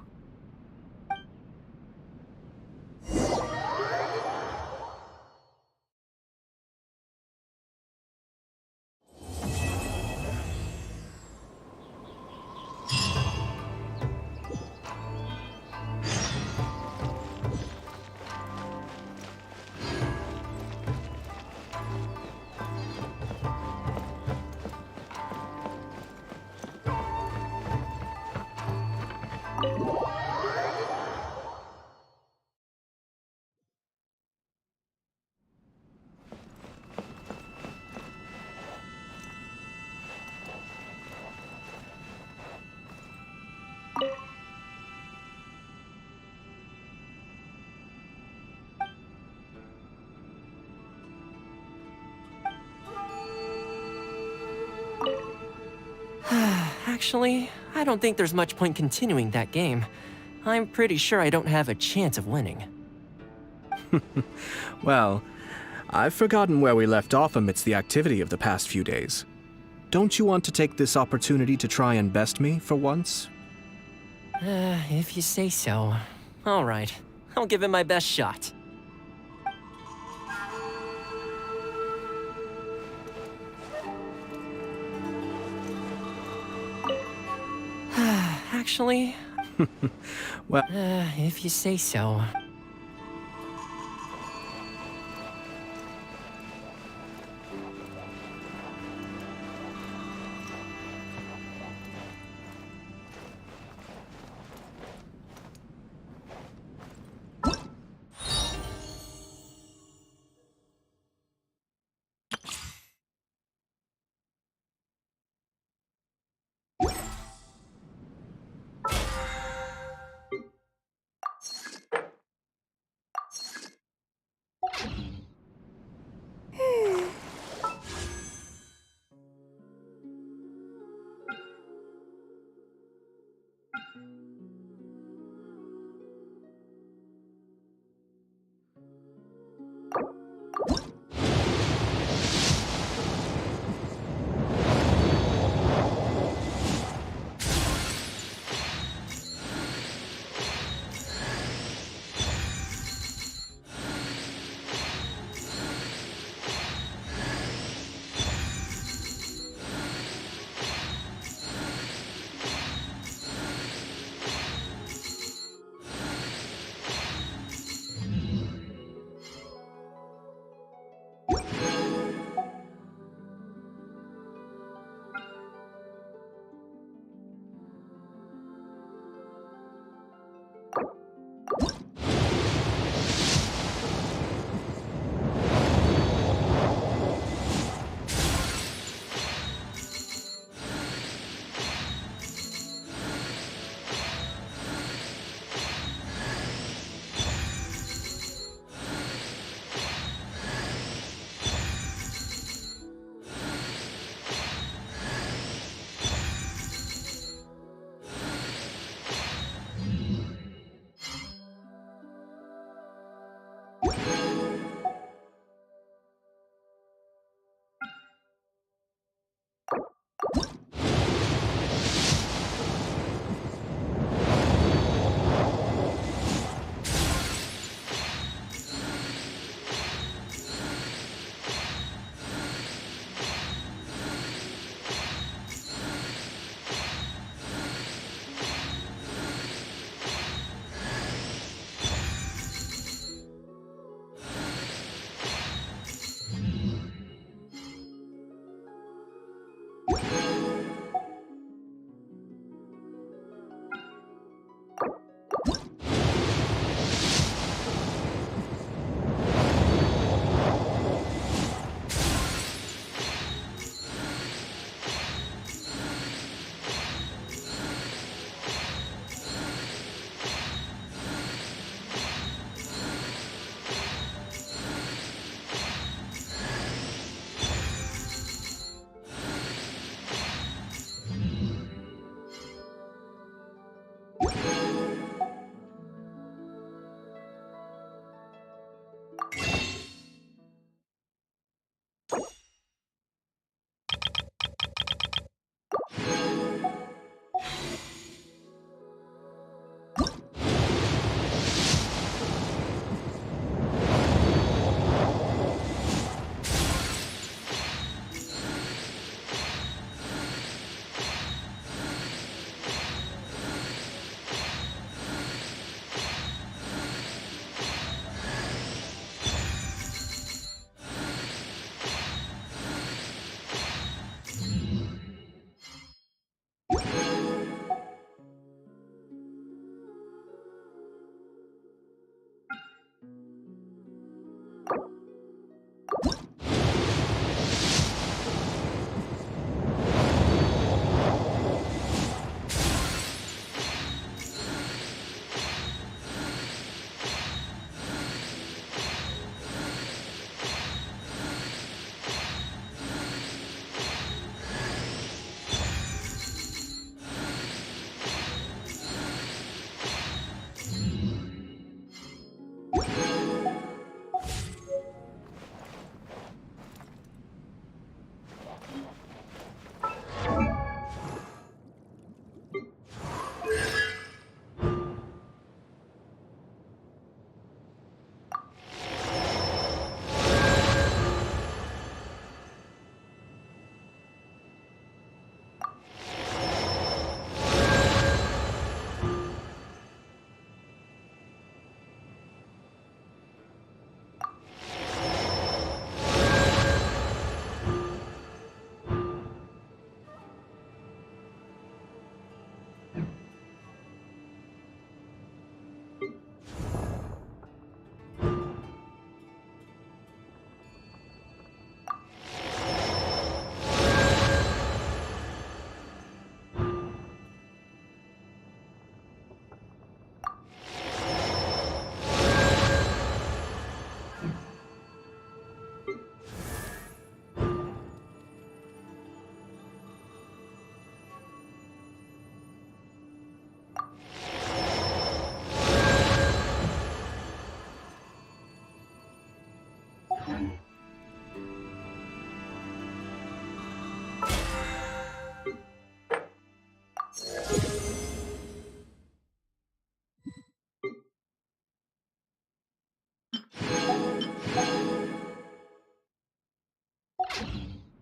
Actually, I don't think there's much point continuing that game. I'm pretty sure I don't have a chance of winning. Well, I've forgotten where we left off amidst the activity of the past few days. Don't you want to take this opportunity to try and best me for once? If you say so. All right, I'll give it my best shot. Actually, well, if you say so.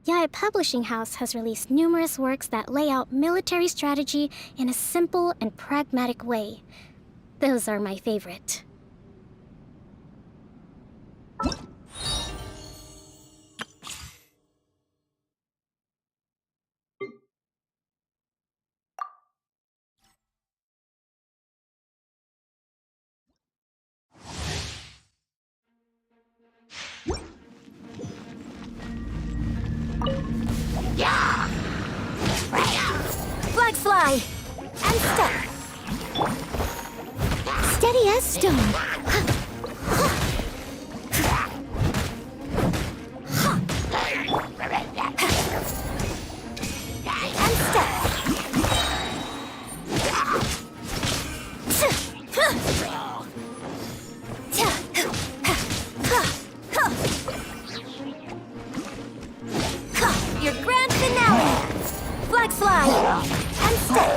Yae Publishing House has released numerous works that lay out military strategy in a simple and pragmatic way. Those are my favorite. Flags fly! And step! Steady as stone! And step! Your grand finale! Flags fly! And step!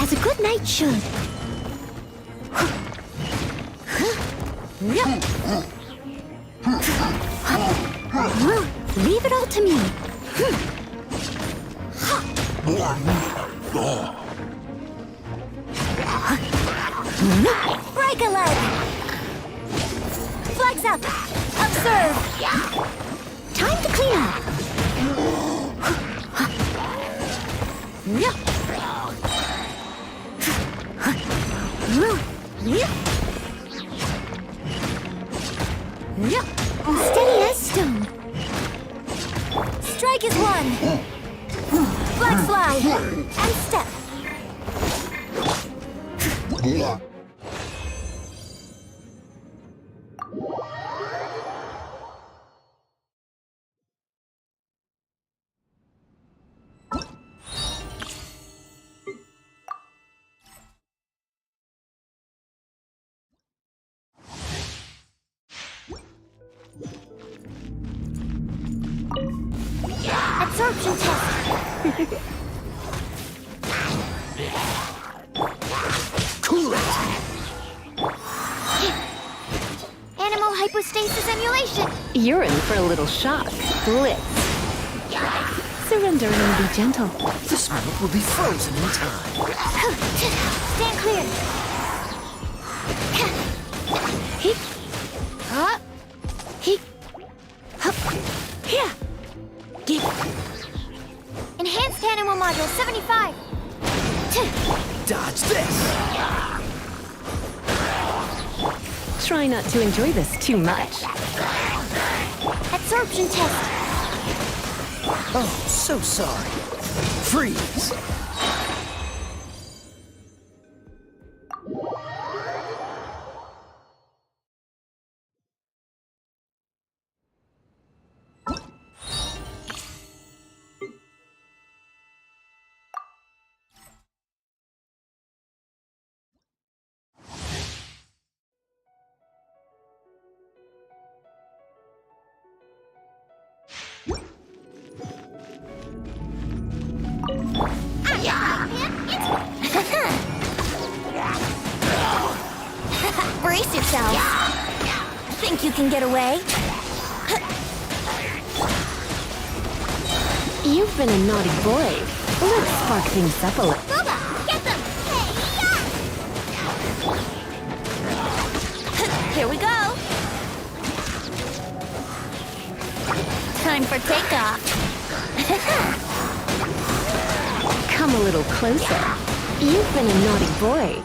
As a good knight should. Leave it all to me. Break a leg! Flags up! Observe! Time to clean up! Steady as stone. Strike is one. Flags fly. And step. Absorption test. Cool it! Animal hypostasis emulation. You're in for a little shock. Blitz. Surrender and be gentle. This moment will be frozen in time. Stand clear. Heat. Up. Heat. Up. Here. Get. Enhanced animal module 75. Dodge this! Try not to enjoy this too much. Absorption test. Oh, so sorry. Freeze! Brace yourself. Think you can get away? You've been a naughty boy. Let's spark things up a little. Booba, get them! Here we go. Time for takeoff. Come a little closer. You've been a naughty boy.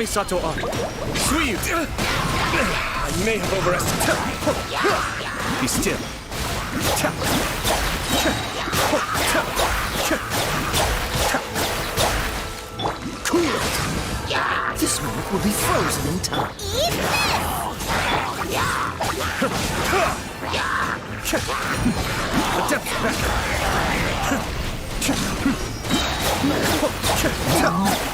Kamisato on. Sweet! I may have overestimated. Be still. Cool it! This move will be frozen in time. Adept back.